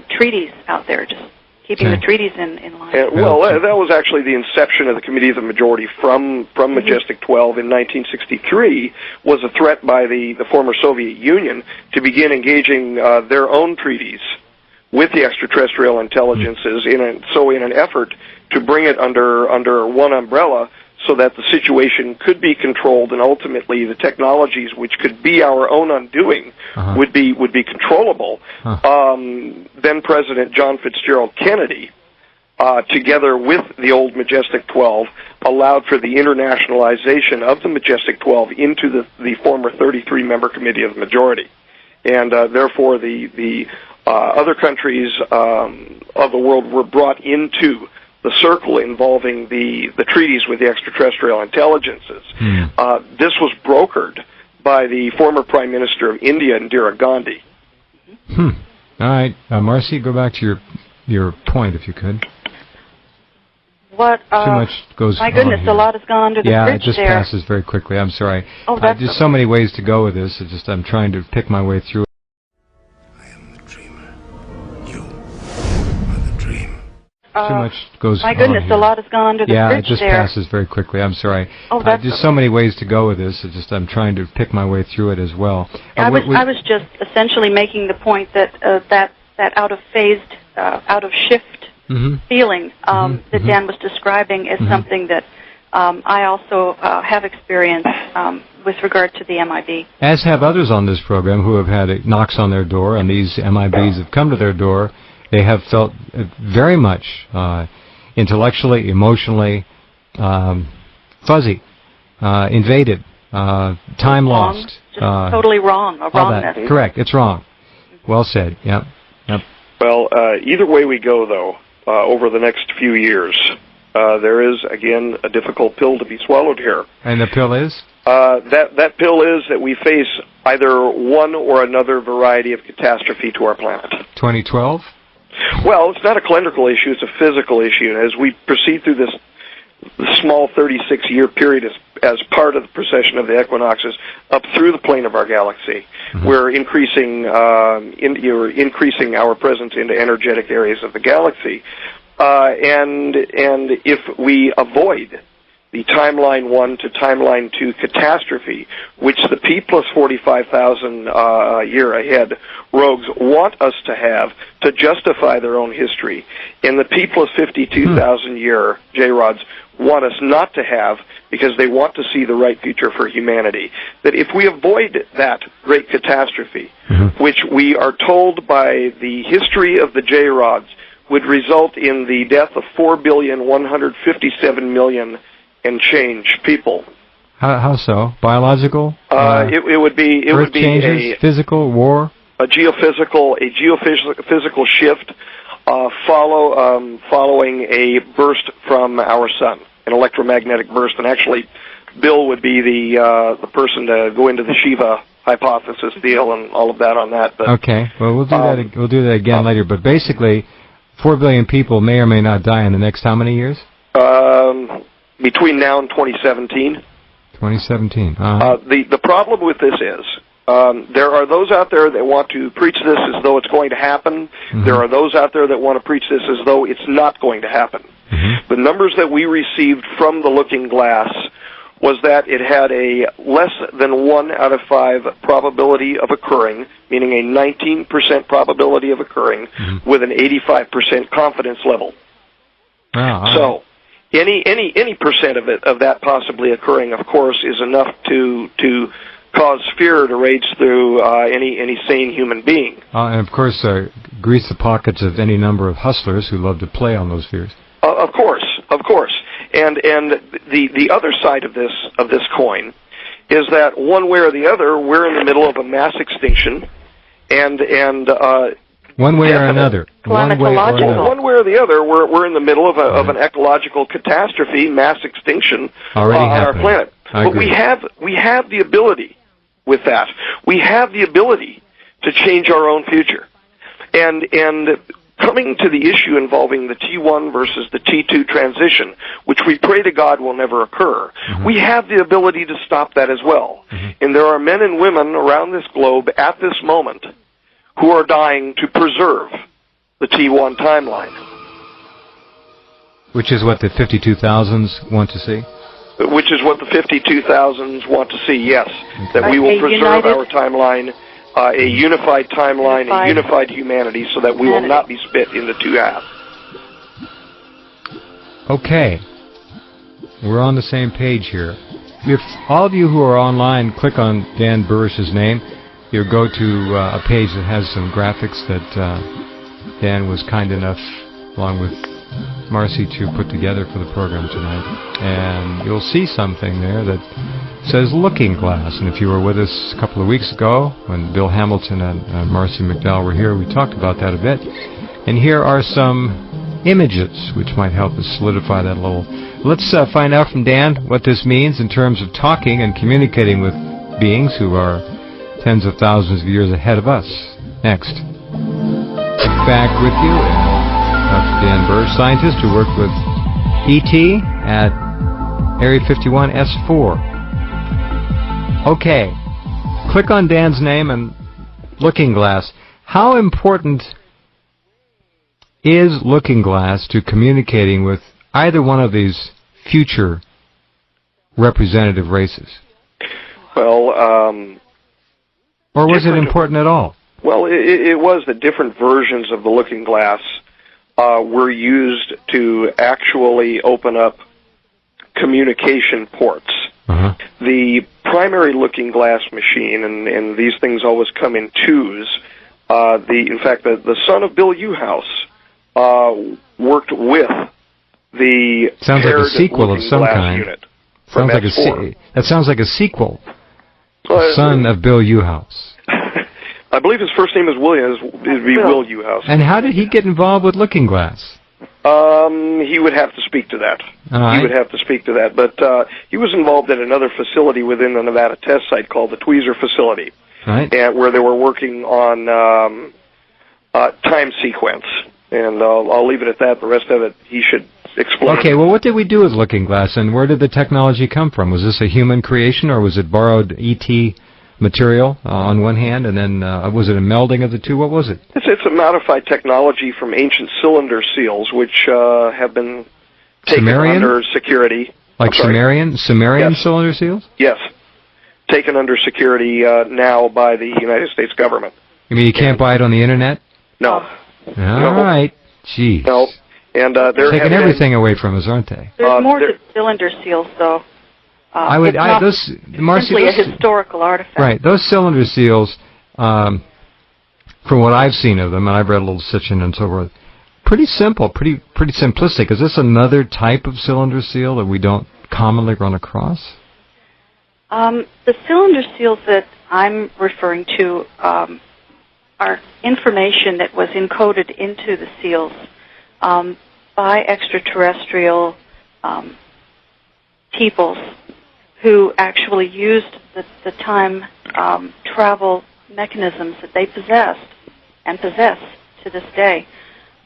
treaties out there. Just keeping the treaties in line. Well, that was actually the inception of the Committee of the Majority from Majestic 12 in 1963, was a threat by the former Soviet Union to begin engaging their own treaties with the extraterrestrial intelligences in an effort to bring it under one umbrella so that the situation could be controlled and ultimately the technologies which could be our own undoing would be controllable. Then President John Fitzgerald Kennedy, together with the old Majestic 12, allowed for the internationalization of the Majestic 12 into the former 33-member Committee of the Majority. And therefore the other countries of the world were brought into the circle involving the treaties with the extraterrestrial intelligences. This was brokered by the former Prime Minister of India, Indira Gandhi. All right. Marcy, go back to your point, if you could. What? Too much goes on. My goodness, a lot has gone under the bridge there. Yeah, it just passes very quickly. I'm sorry. Oh, that's there's so many ways to go with this. It's just I'm trying to pick my way through it. Too much goes on. My goodness, a lot has gone under the bridge there. Yeah, it just passes very quickly. I'm sorry. Oh, that's there's so many ways to go with this. It's just I'm trying to pick my way through it as well. I was just essentially making the point that that out of phased, out of shift feeling that Dan was describing is something that I also have experience with regard to the MIB. As have others on this program who have had knocks on their door, and these MIBs have come to their door. They have felt very much intellectually, emotionally fuzzy, invaded, time lost. Just totally wrong, a wrongness. That. Correct, it's wrong. Well said, yep. Well, either way we go, though, over the next few years, there is, again, a difficult pill to be swallowed here. And the pill is? That pill is that we face either one or another variety of catastrophe to our planet. 2012? Well, it's not a calendrical issue, it's a physical issue. As we proceed through this small 36-year period as part of the precession of the equinoxes up through the plane of our galaxy, we're increasing our presence into energetic areas of the galaxy. And if we avoid the timeline 1 to timeline 2 catastrophe, which the P plus 45,000 year ahead rogues want us to have to justify their own history, and the P plus 52,000 year J-Rods want us not to have because they want to see the right future for humanity, that if we avoid that great catastrophe, which we are told by the history of the J-Rods would result in the death of 4,157,000,000 and change people. How so? Biological? It would be changes, physical, war? A geophysical shift following a burst from our sun, an electromagnetic burst. And actually, Bill would be the person to go into the Shiva hypothesis deal and all of that on that. But, okay. Well, we'll do that. We'll do that again later. But basically, 4 billion people may or may not die in the next how many years? Between now and 2017. 2017. The problem with this is there are those out there that want to preach this as though it's going to happen. There are those out there that want to preach this as though it's not going to happen. The numbers that we received from the Looking Glass was that it had a less than 1 out of 5 probability of occurring, meaning a 19% probability of occurring, with an 85% confidence level. So any percent of that possibly occurring, of course, is enough to cause fear to rage through any sane human being. And of course, grease the pockets of any number of hustlers who love to play on those fears. Of course. And the other side of this coin is that one way or the other, we're in the middle of a mass extinction, and one way or another. One way or the other, we're in the middle of an ecological catastrophe, mass extinction on our planet. But we have the ability with that. We have the ability to change our own future. And coming to the issue involving the T1 versus the T2 transition, which we pray to God will never occur, we have the ability to stop that as well. And there are men and women around this globe at this moment who are dying to preserve the T1 timeline. Which is what the 52,000s want to see? Which is what the 52,000s want to see, yes. Okay. That we will preserve our timeline, a unified timeline, a unified humanity, so that we will not be split into two halves. Okay. We're on the same page here. If all of you who are online click on Dan Burisch's name, you'll go to a page that has some graphics that Dan was kind enough, along with Marcy, to put together for the program tonight. And you'll see something there that says Looking Glass. And if you were with us a couple of weeks ago, when Bill Hamilton and Marcy McDowell were here, we talked about that a bit. And here are some images which might help us solidify that a little. Let's find out from Dan what this means in terms of talking and communicating with beings who are tens of thousands of years ahead of us. Next. Back with you, Dr. Dan Burisch, scientist who worked with E.T. at Area 51S4. Okay, click on Dan's name and Looking Glass. How important is Looking Glass to communicating with either one of these future representative races? Well, or was it important at all? Well, it was that different versions of the Looking Glass were used to actually open up communication ports. Uh-huh. The primary looking glass machine, and these things always come in twos. In fact, the son of Bill Uhouse worked with the sounds like a sequel of some kind. Unit sounds like that sounds like a sequel. Son of Bill Uhouse. I believe his first name is William. It'd be Will Uhouse. And how did he get involved with Looking Glass? He would have to speak to that. Right. He would have to speak to that. But he was involved at another facility within the Nevada test site called the Tweezer facility, right? And where they were working on time sequence. And I'll leave it at that. The rest of it, he should explain. Okay, well, what did we do with Looking Glass, and where did the technology come from? Was this a human creation, or was it borrowed ET material on one hand, and then was it a melding of the two? What was it? It's a modified technology from ancient cylinder seals, which have been taken under security. Like Sumerian yes. Cylinder seals? Yes. Taken under security now by the United States government. You mean you can't buy it on the Internet? No. All right. Jeez. No. And they're taking everything away from us, aren't they? There's more to cylinder seals, though. Simply a historical artifact. Right. Those cylinder seals, from what I've seen of them, and I've read a little Sitchin and so forth, pretty simple, pretty simplistic. Is this another type of cylinder seal that we don't commonly run across? The cylinder seals that I'm referring to are information that was encoded into the seals by extraterrestrial peoples who actually used the time travel mechanisms that they possessed and possess to this day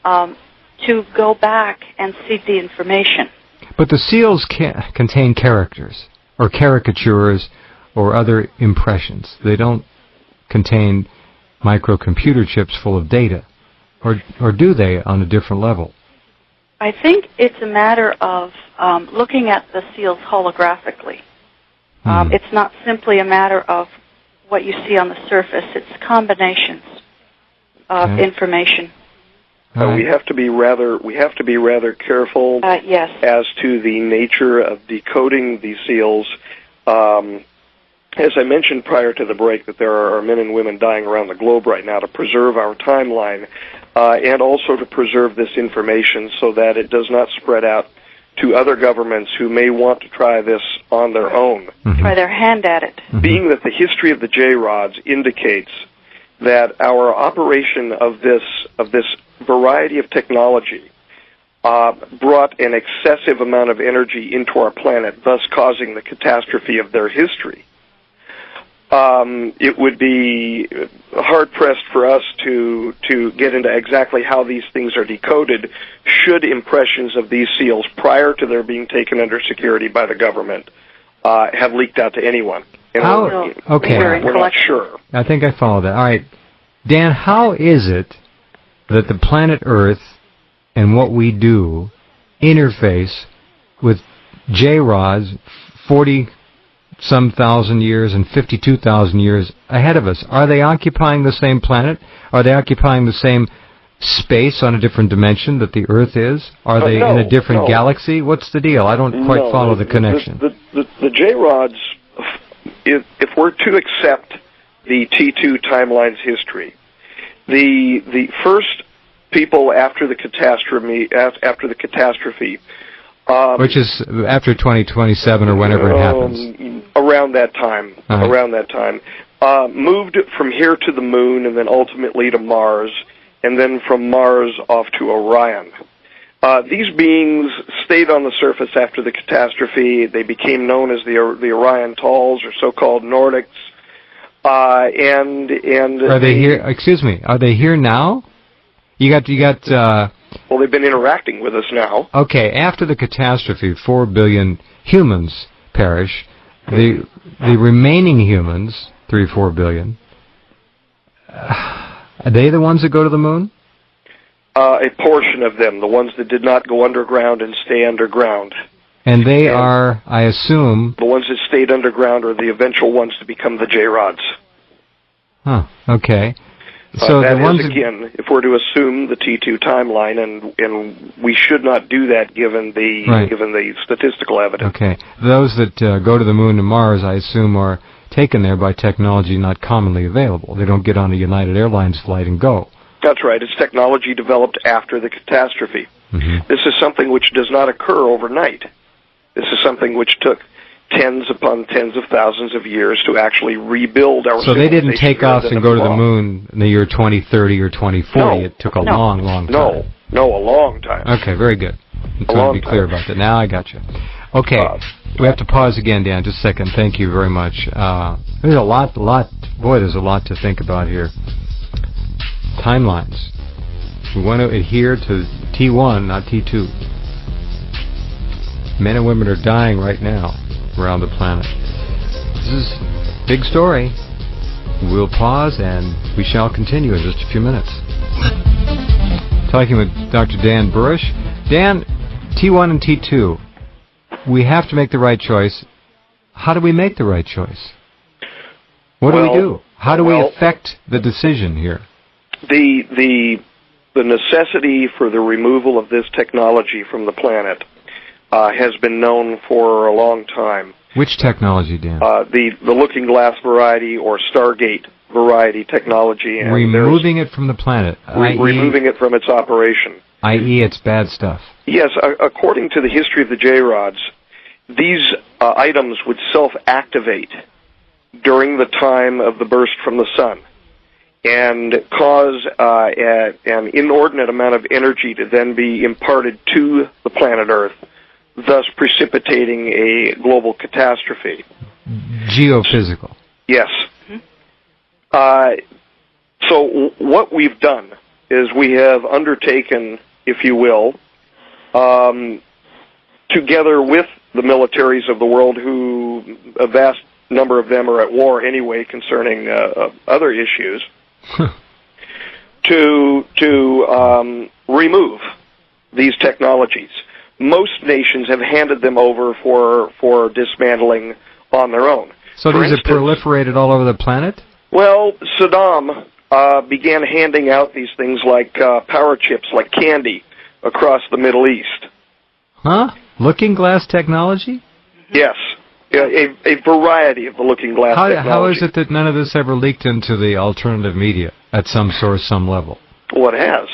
to go back and seek the information. But the seals contain characters or caricatures or other impressions. They don't contain microcomputer chips full of data. Or do they on a different level? I think it's a matter of looking at the seals holographically. It's not simply a matter of what you see on the surface. It's combinations of information. We have to be rather careful yes. as to the nature of decoding these seals. As I mentioned prior to the break, that there are men and women dying around the globe right now to preserve our timeline and also to preserve this information so that it does not spread out to other governments who may want to try this on their own. Mm-hmm. Try their hand at it. Mm-hmm. Being that the history of the J-Rods indicates that our operation of this variety of technology brought an excessive amount of energy into our planet, thus causing the catastrophe of their history. It would be hard-pressed for us to get into exactly how these things are decoded should impressions of these seals prior to their being taken under security by the government have leaked out to anyone. And we're not sure. I think I follow that. All right. Dan, how is it that the planet Earth and what we do interface with J-Rods 40-some thousand years and 52,000 years ahead of us? Are they occupying the same planet? Are they occupying the same space on a different dimension that the Earth is? Are they in a different galaxy? What's the deal? I don't quite follow the connection. The J-Rods, if we're to accept the T2 timeline's history, the first people after the catastrophe, which is after 2027 or whenever it happens. Around that time. Moved from here to the moon and then ultimately to Mars, and then from Mars off to Orion. These beings stayed on the surface after the catastrophe. They became known as the Orion Talls, or so-called Nordics. And are they here? Excuse me. Are they here now? You got. Well, they've been interacting with us now. Okay, after the catastrophe, 4 billion humans perish. The remaining humans, 3-4 billion, are they the ones that go to the moon? A portion of them, the ones that did not go underground and stay underground. And they are, I assume... The ones that stayed underground are the eventual ones to become the J-Rods. Huh, okay. So that the ones is, again, if we're to assume the T2 timeline, and we should not do that given the statistical evidence. Okay. Those that go to the moon and Mars, I assume, are taken there by technology not commonly available. They don't get on a United Airlines flight and go. That's right. It's technology developed after the catastrophe. Mm-hmm. This is something which does not occur overnight. This is something which took tens upon tens of thousands of years to actually rebuild our civilization. So they didn't take off and go to the moon in the year 2030 or 2040. No. It took a long time. No, a long time. Okay, very good. I'm trying to be clear about that. Now I got you. Okay, we have to pause again, Dan, just a second. Thank you very much. There's a lot, there's a lot to think about here. Timelines. We want to adhere to T1, not T2. Men and women are dying right now around the planet. This is a big story. We'll pause and we shall continue in just a few minutes. Talking with Dr. Dan Burisch. Dan, T1 and T2, we have to make the right choice. How do we make the right choice? What do we do? How do we affect the decision here? The necessity for the removal of this technology from the planet has been known for a long time. Which technology, Dan? The looking glass variety or stargate variety technology. And removing it from the planet. Removing it from its operation. I.e. it's bad stuff. Yes, according to the history of the J-Rods, these items would self-activate during the time of the burst from the sun and cause an inordinate amount of energy to then be imparted to the planet Earth, thus precipitating a global catastrophe. Geophysical. Yes. So what we've done is we have undertaken, if you will, together with the militaries of the world, who a vast number of them are at war anyway concerning other issues, to remove these technologies. Most nations have handed them over for dismantling on their own. So these are proliferated all over the planet? Well, Saddam began handing out these things like power chips, like candy, across the Middle East. Huh? Looking glass technology? Yes. A variety of the looking glass technology. How is it that none of this ever leaked into the alternative media at some source, some level? Well, it has.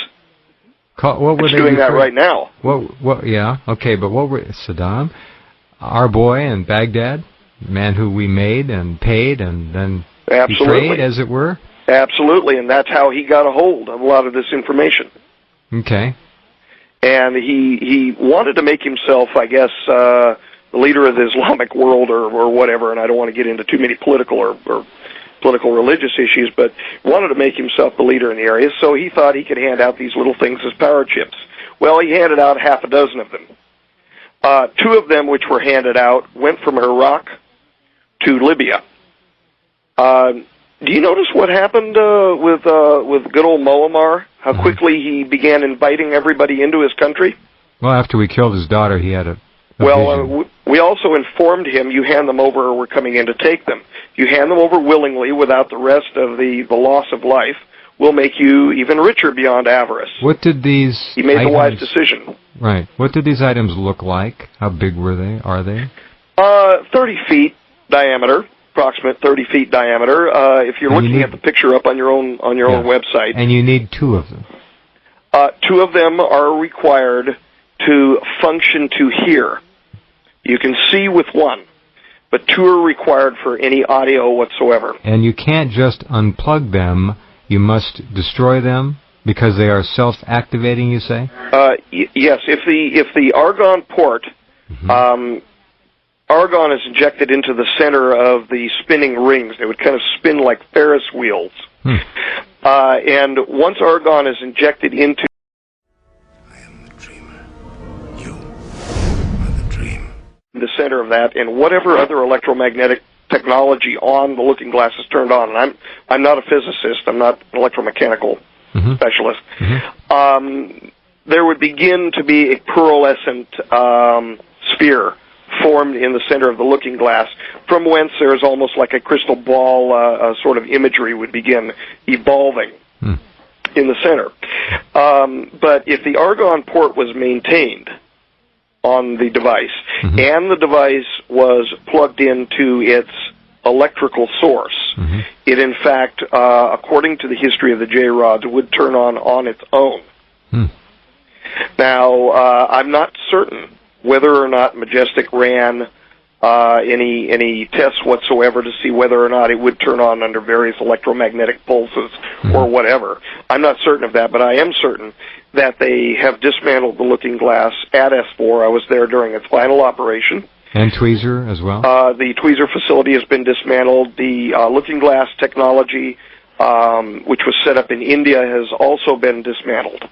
What were they doing that right now. What? Yeah, okay, but what were Saddam, our boy in Baghdad, man who we made and paid and then betrayed, as it were? Absolutely, and that's how he got a hold of a lot of this information. Okay. And he wanted to make himself, I guess, the leader of the Islamic world or whatever, and I don't want to get into too many political or political religious issues, but wanted to make himself the leader in the area, so he thought he could hand out these little things as power chips. Well, he handed out half a dozen of them. Two of them, which were handed out, went from Iraq to Libya. Do you notice what happened with good old Muammar? How quickly he began inviting everybody into his country? Well, after we killed his daughter, he had a vision. We also informed him, you hand them over or we're coming in to take them. You hand them over willingly without the rest of the loss of life. We'll make you even richer beyond avarice. What did these He made the wise decision. Right. What did these items look like? How big were they? Are they? 30 feet diameter, approximate 30 feet diameter. If you're looking at the picture up on your own website. And you need two of them. Two of them are required to function to hear. You can see with one, but two are required for any audio whatsoever. And you can't just unplug them. You must destroy them because they are self-activating, you say? Yes. If the argon port, argon is injected into the center of the spinning rings. They would kind of spin like Ferris wheels. And once argon is injected into the center of that, and whatever other electromagnetic technology on the looking glass is turned on, and I'm not a physicist, I'm not an electromechanical specialist, there would begin to be a pearlescent sphere formed in the center of the looking glass, from whence there is almost like a crystal ball sort of imagery would begin evolving. in the center. But if the argon port was maintained on the device, and the device was plugged into its electrical source, it in fact, according to the history of the J-Rods, would turn on its own. Now, I'm not certain whether or not Majestic ran any tests whatsoever to see whether or not it would turn on under various electromagnetic pulses or whatever. I'm not certain of that, but I am certain that they have dismantled the looking glass at S4. I was there during its final operation. And tweezer as well? The tweezer facility has been dismantled. The looking glass technology, which was set up in India, has also been dismantled.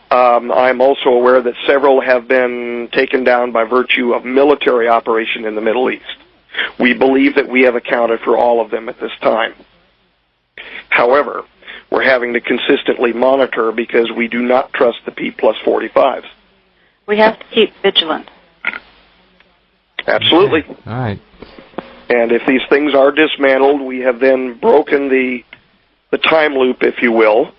I'm also aware that several have been taken down by virtue of military operation in the Middle East. We believe that we have accounted for all of them at this time. However, we're having to consistently monitor because we do not trust the P+45s. We have to keep vigilant. Absolutely. All right. And if these things are dismantled, we have then broken the time loop, if you will,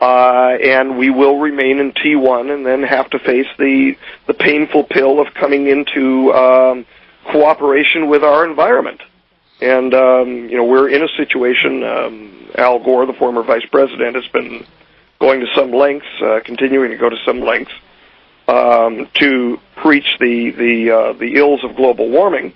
and we will remain in T1 and then have to face the painful pill of coming into cooperation with our environment. And, we're in a situation, Al Gore, the former vice president, has been going to some lengths, continuing to go to some lengths, to preach the ills of global warming.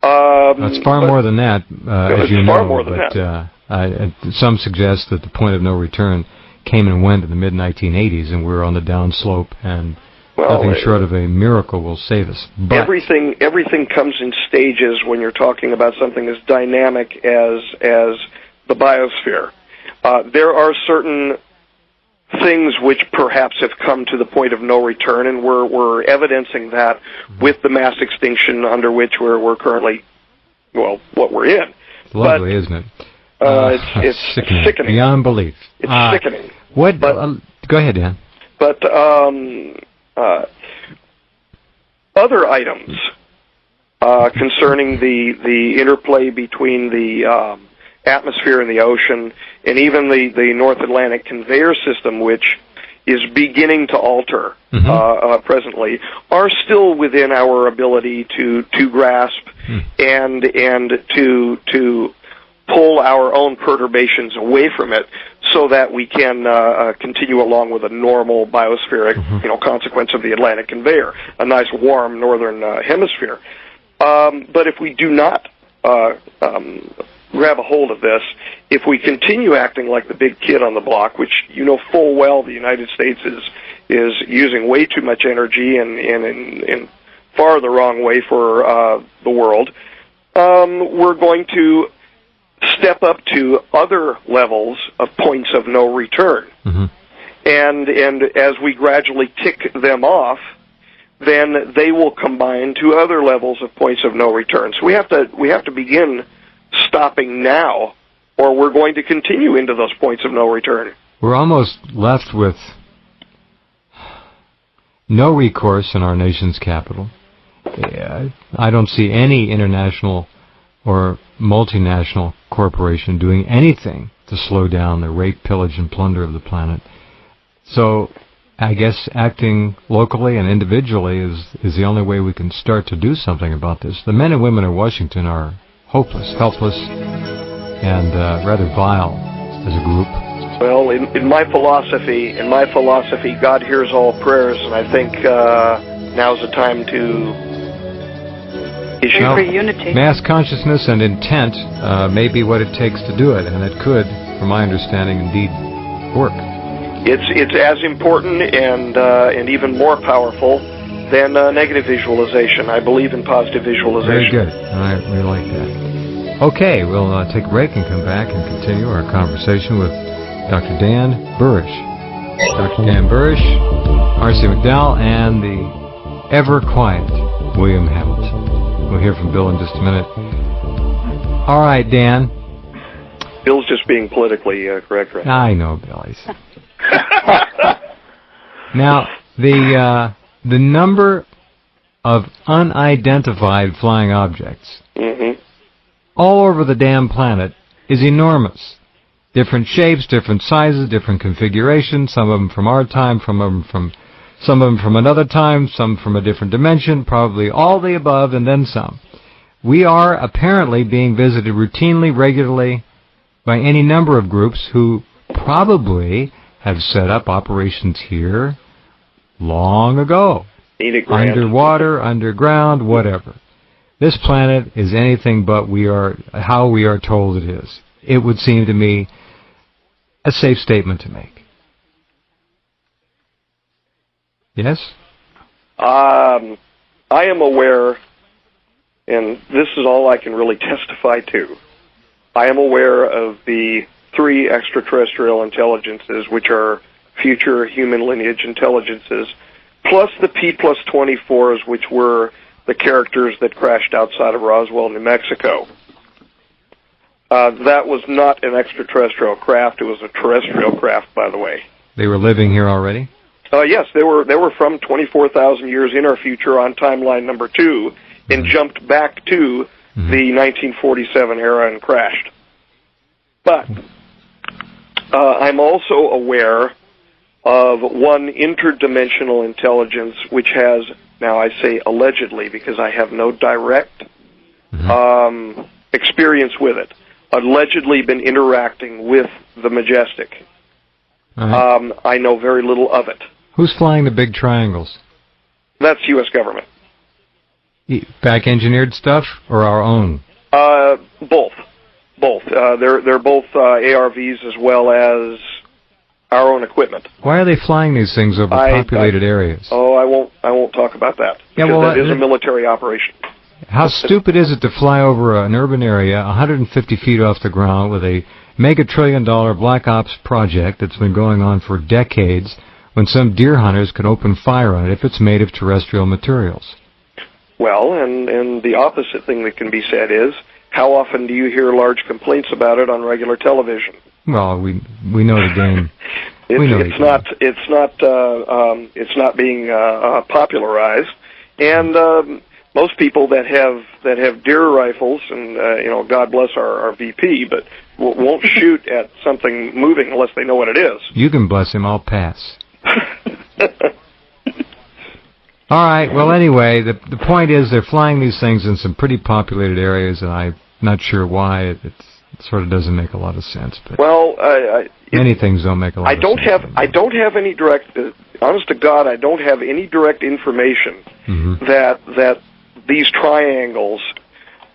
It's far more than that, as you know. Far more than that. Some suggest that the point of no return came and went in the mid-1980s, and we're on the downslope, and nothing short of a miracle will save us. But everything comes in stages when you're talking about something as dynamic as the biosphere. There are certain things which perhaps have come to the point of no return, and we're evidencing that with the mass extinction under which we're currently, what we're in. Lovely, isn't it? It's sickening. Beyond belief. It's sickening. Go ahead, Dan. But other items concerning the interplay between the atmosphere and the ocean, and even the North Atlantic conveyor system, which is beginning to alter presently, are still within our ability to grasp and to pull our own perturbations away from it, so that we can continue along with a normal biospheric, consequence of the Atlantic conveyor, a nice warm northern hemisphere. But if we do not grab a hold of this, if we continue acting like the big kid on the block, which you know full well the United States is using way too much energy and in far the wrong way for the world, we're going to step up to other levels of points of no return. And as we gradually tick them off, then they will combine to other levels of points of no return. So we have to begin stopping now, or we're going to continue into those points of no return. We're almost left with no recourse in our nation's capital. I don't see any international or multinational corporation doing anything to slow down the rape, pillage, and plunder of the planet. So I guess acting locally and individually is the only way we can start to do something about this. The men and women of Washington are hopeless, helpless, and rather vile as a group. Well, in my philosophy, God hears all prayers, and I think now's the time to issue for unity. Mass consciousness and intent may be what it takes to do it, and it could, from my understanding, indeed work. It's as important and even more powerful than negative visualization. I believe in positive visualization. Very good. I really like that. Okay, we'll take a break and come back and continue our conversation with Dr. Dan Burisch. Dr. Dan Burisch, R.C. McDowell, and the ever-quiet William Hamilton. We'll hear from Bill in just a minute. All right, Dan. Bill's just being politically correct right now. I know, Bill. Now, the number of unidentified flying objects all over the damn planet is enormous. Different shapes, different sizes, different configurations, some of them from our time, some of them from another time, some from a different dimension, probably all the above and then some. We are apparently being visited routinely, regularly, by any number of groups who probably have set up operations here long ago. Underwater, underground, whatever. This planet is anything but how we are told it is. It would seem to me a safe statement to make. Yes? I am aware, and this is all I can really testify to, I am aware of the 3 extraterrestrial intelligences, which are future human lineage intelligences, plus the P+24s, which were the characters that crashed outside of Roswell, New Mexico. That was not an extraterrestrial craft. It was a terrestrial craft, by the way. They were living here already? Yes, they were from 24,000 years in our future on timeline number 2 and jumped back to the 1947 era and crashed. But I'm also aware of one interdimensional intelligence which has, now I say allegedly because I have no direct experience with it, allegedly been interacting with the Majestic. I know very little of it. Who's flying the big triangles? That's U.S. government. Back-engineered stuff or our own? Both. They're both ARVs as well as our own equipment. Why are they flying these things over populated areas? Oh, I won't talk about that. Yeah, well, that is a military operation. How stupid is it to fly over an urban area 150 feet off the ground with a mega-trillion-dollar Black Ops project that's been going on for decades when some deer hunters could open fire on it if it's made of terrestrial materials? Well, and the opposite thing that can be said is, how often do you hear large complaints about it on regular television? Well, we know the game. It's not being popularized, and most people that have deer rifles, and God bless our VP, but won't shoot at something moving unless they know what it is. You can bless him. I'll pass. All right. Well, anyway, the point is they're flying these things in some pretty populated areas, and I'm not sure why. It sort of doesn't make a lot of sense. But well, many things don't make a lot of sense. I don't have any direct. Honest to God, I don't have any direct information that these triangles,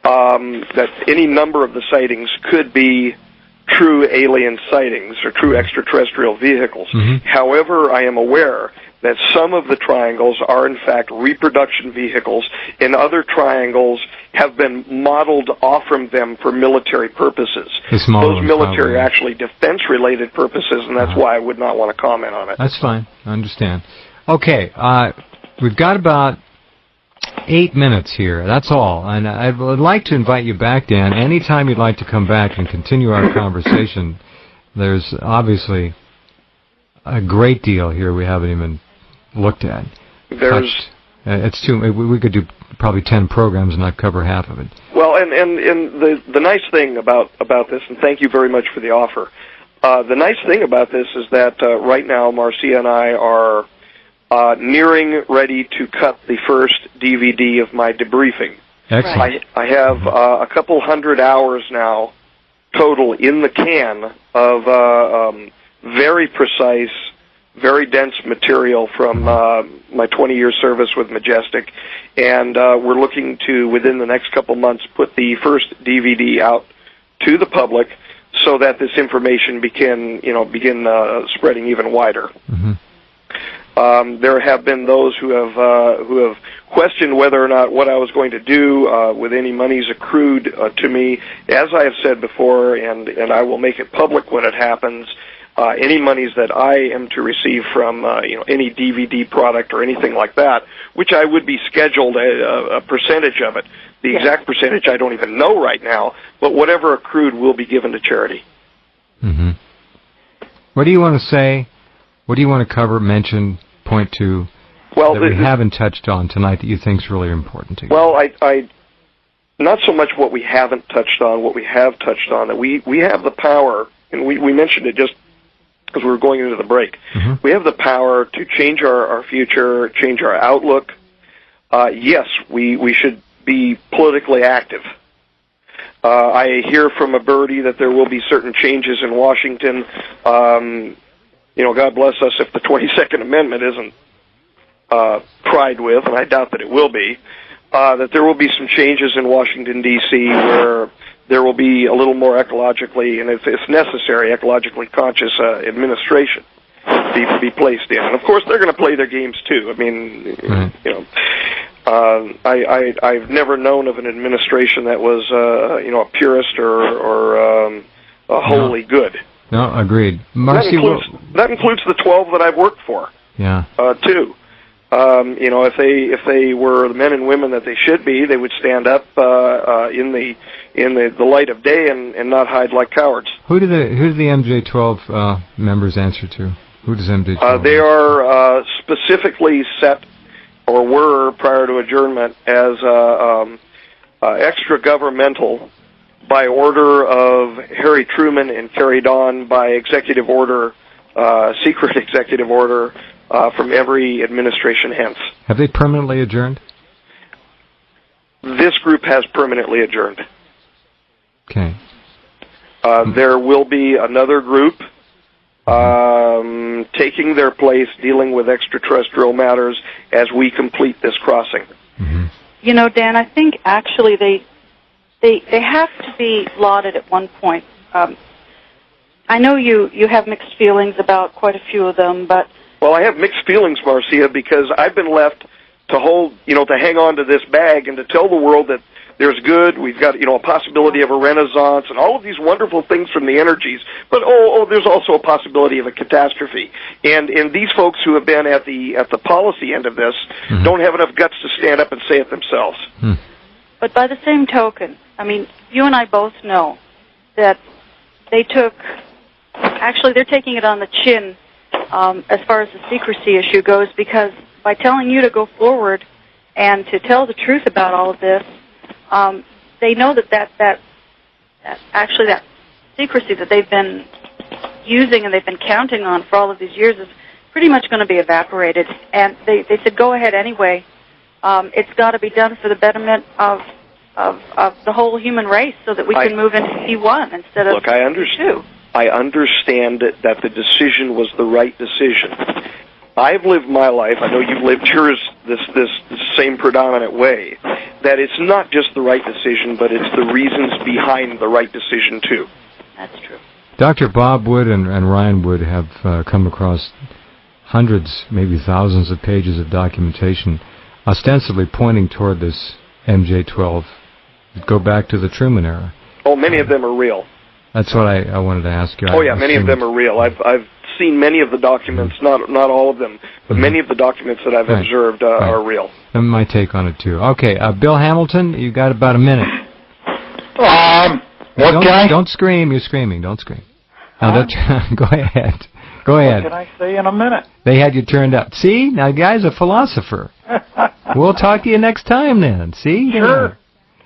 that any number of the sightings could be true alien sightings or true extraterrestrial vehicles. However, I am aware that some of the triangles are in fact reproduction vehicles, and other triangles have been modeled off from them for military purposes. Those military are actually defense-related purposes, and that's why I would not want to comment on it. That's fine. I understand. Okay, we've got about 8 minutes here. That's all. And I would like to invite you back, Dan. Anytime you'd like to come back and continue our conversation, there's obviously a great deal here we haven't even looked at. It's too. We could do probably 10 programs and not cover half of it. Well, and the nice thing about this, and thank you very much for the offer. The nice thing about this is that right now Marcia and I are nearing ready to cut the first DVD of my debriefing. Excellent. I have a couple hundred hours now total in the can of very precise, very dense material from my 20-year service with Majestic, and we're looking to, within the next couple months, put the first DVD out to the public so that this information begin spreading even wider. There have been those who have questioned whether or not what I was going to do with any monies accrued to me. As I have said before, and I will make it public when it happens, any monies that I am to receive from any DVD product or anything like that, which I would be scheduled a percentage of it. The exact percentage I don't even know right now, but whatever accrued will be given to charity. What do you want to say? What do you want to cover, mention, point to that we haven't touched on tonight that you think is really important to you? Well, I not so much what we haven't touched on, what we have touched on, that we have the power and we mentioned it just because we were going into the break. We have the power to change our future, change our outlook. Yes, we should be politically active. I hear from a birdie that there will be certain changes in Washington. God bless us if the 22nd Amendment isn't pried with, and I doubt that it will be, that there will be some changes in Washington, D.C., where there will be a little more ecologically, and if necessary, ecologically conscious administration be placed in. And, of course, they're going to play their games, too. I mean, I've never known of an administration that was, a purist or wholly good. No, agreed. Marcy, that includes the 12 that I've worked for. Yeah. Too. If they were the men and women that they should be, they would stand up in the light of day and not hide like cowards. Who do the MJ12 members answer to? Who does MJ12? They are specifically set, or were prior to adjournment, as extra governmental by order of Harry Truman and carried on by executive order, secret executive order from every administration hence. Have they permanently adjourned? This group has permanently adjourned. Okay. There will be another group taking their place, dealing with extraterrestrial matters as we complete this crossing. You know, Dan, I think actually they have to be lauded at one point. I know you have mixed feelings about quite a few of them, but... Well, I have mixed feelings, Marcia, because I've been left to hold, to hang on to this bag and to tell the world that there's good, we've got, a possibility of a renaissance and all of these wonderful things from the energies, but there's also a possibility of a catastrophe. And these folks who have been at the policy end of this don't have enough guts to stand up and say it themselves. But by the same token, I mean, you and I both know that they're taking it on the chin as far as the secrecy issue goes, because by telling you to go forward and to tell the truth about all of this, they know that secrecy that they've been using and they've been counting on for all of these years is pretty much going to be evaporated. And they said, go ahead anyway. It's got to be done for the betterment of the whole human race so that we can move into P1 instead of P2. I understand that the decision was the right decision. I've lived my life, I know you've lived yours this same predominant way, that it's not just the right decision, but it's the reasons behind the right decision, too. That's true. Dr. Bob Wood and Ryan Wood have come across hundreds, maybe thousands of pages of documentation ostensibly pointing toward this MJ12 that go back to the Truman era. Oh, many of them are real. That's what I wanted to ask you. Oh, yeah, many of them are real. I've seen many of the documents, not all of them, but many of the documents that I've observed are real. And my take on it, too. Okay, Bill Hamilton, you got about a minute. Don't scream. You're screaming. Don't scream. Now, go ahead. Go ahead. What can I say in a minute? They had you turned up. See? Now, the guy's a philosopher. We'll talk to you next time, then. See? Sure.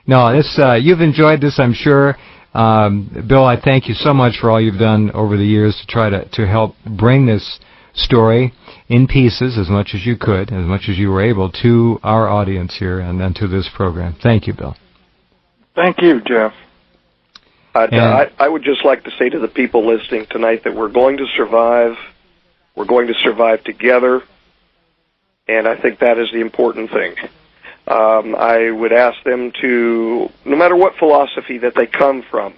No, you've enjoyed this, I'm sure. Bill, I thank you so much for all you've done over the years to try to help bring this story in pieces as much as you could, as much as you were able, to our audience here and then to this program. Thank you, Bill. Thank you, Jeff. I would just like to say to the people listening tonight that we're going to survive. We're going to survive together, and I think that is the important thing. I would ask them to, no matter what philosophy that they come from,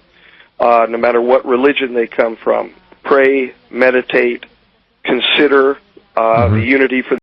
no matter what religion they come from, pray, meditate, consider the unity for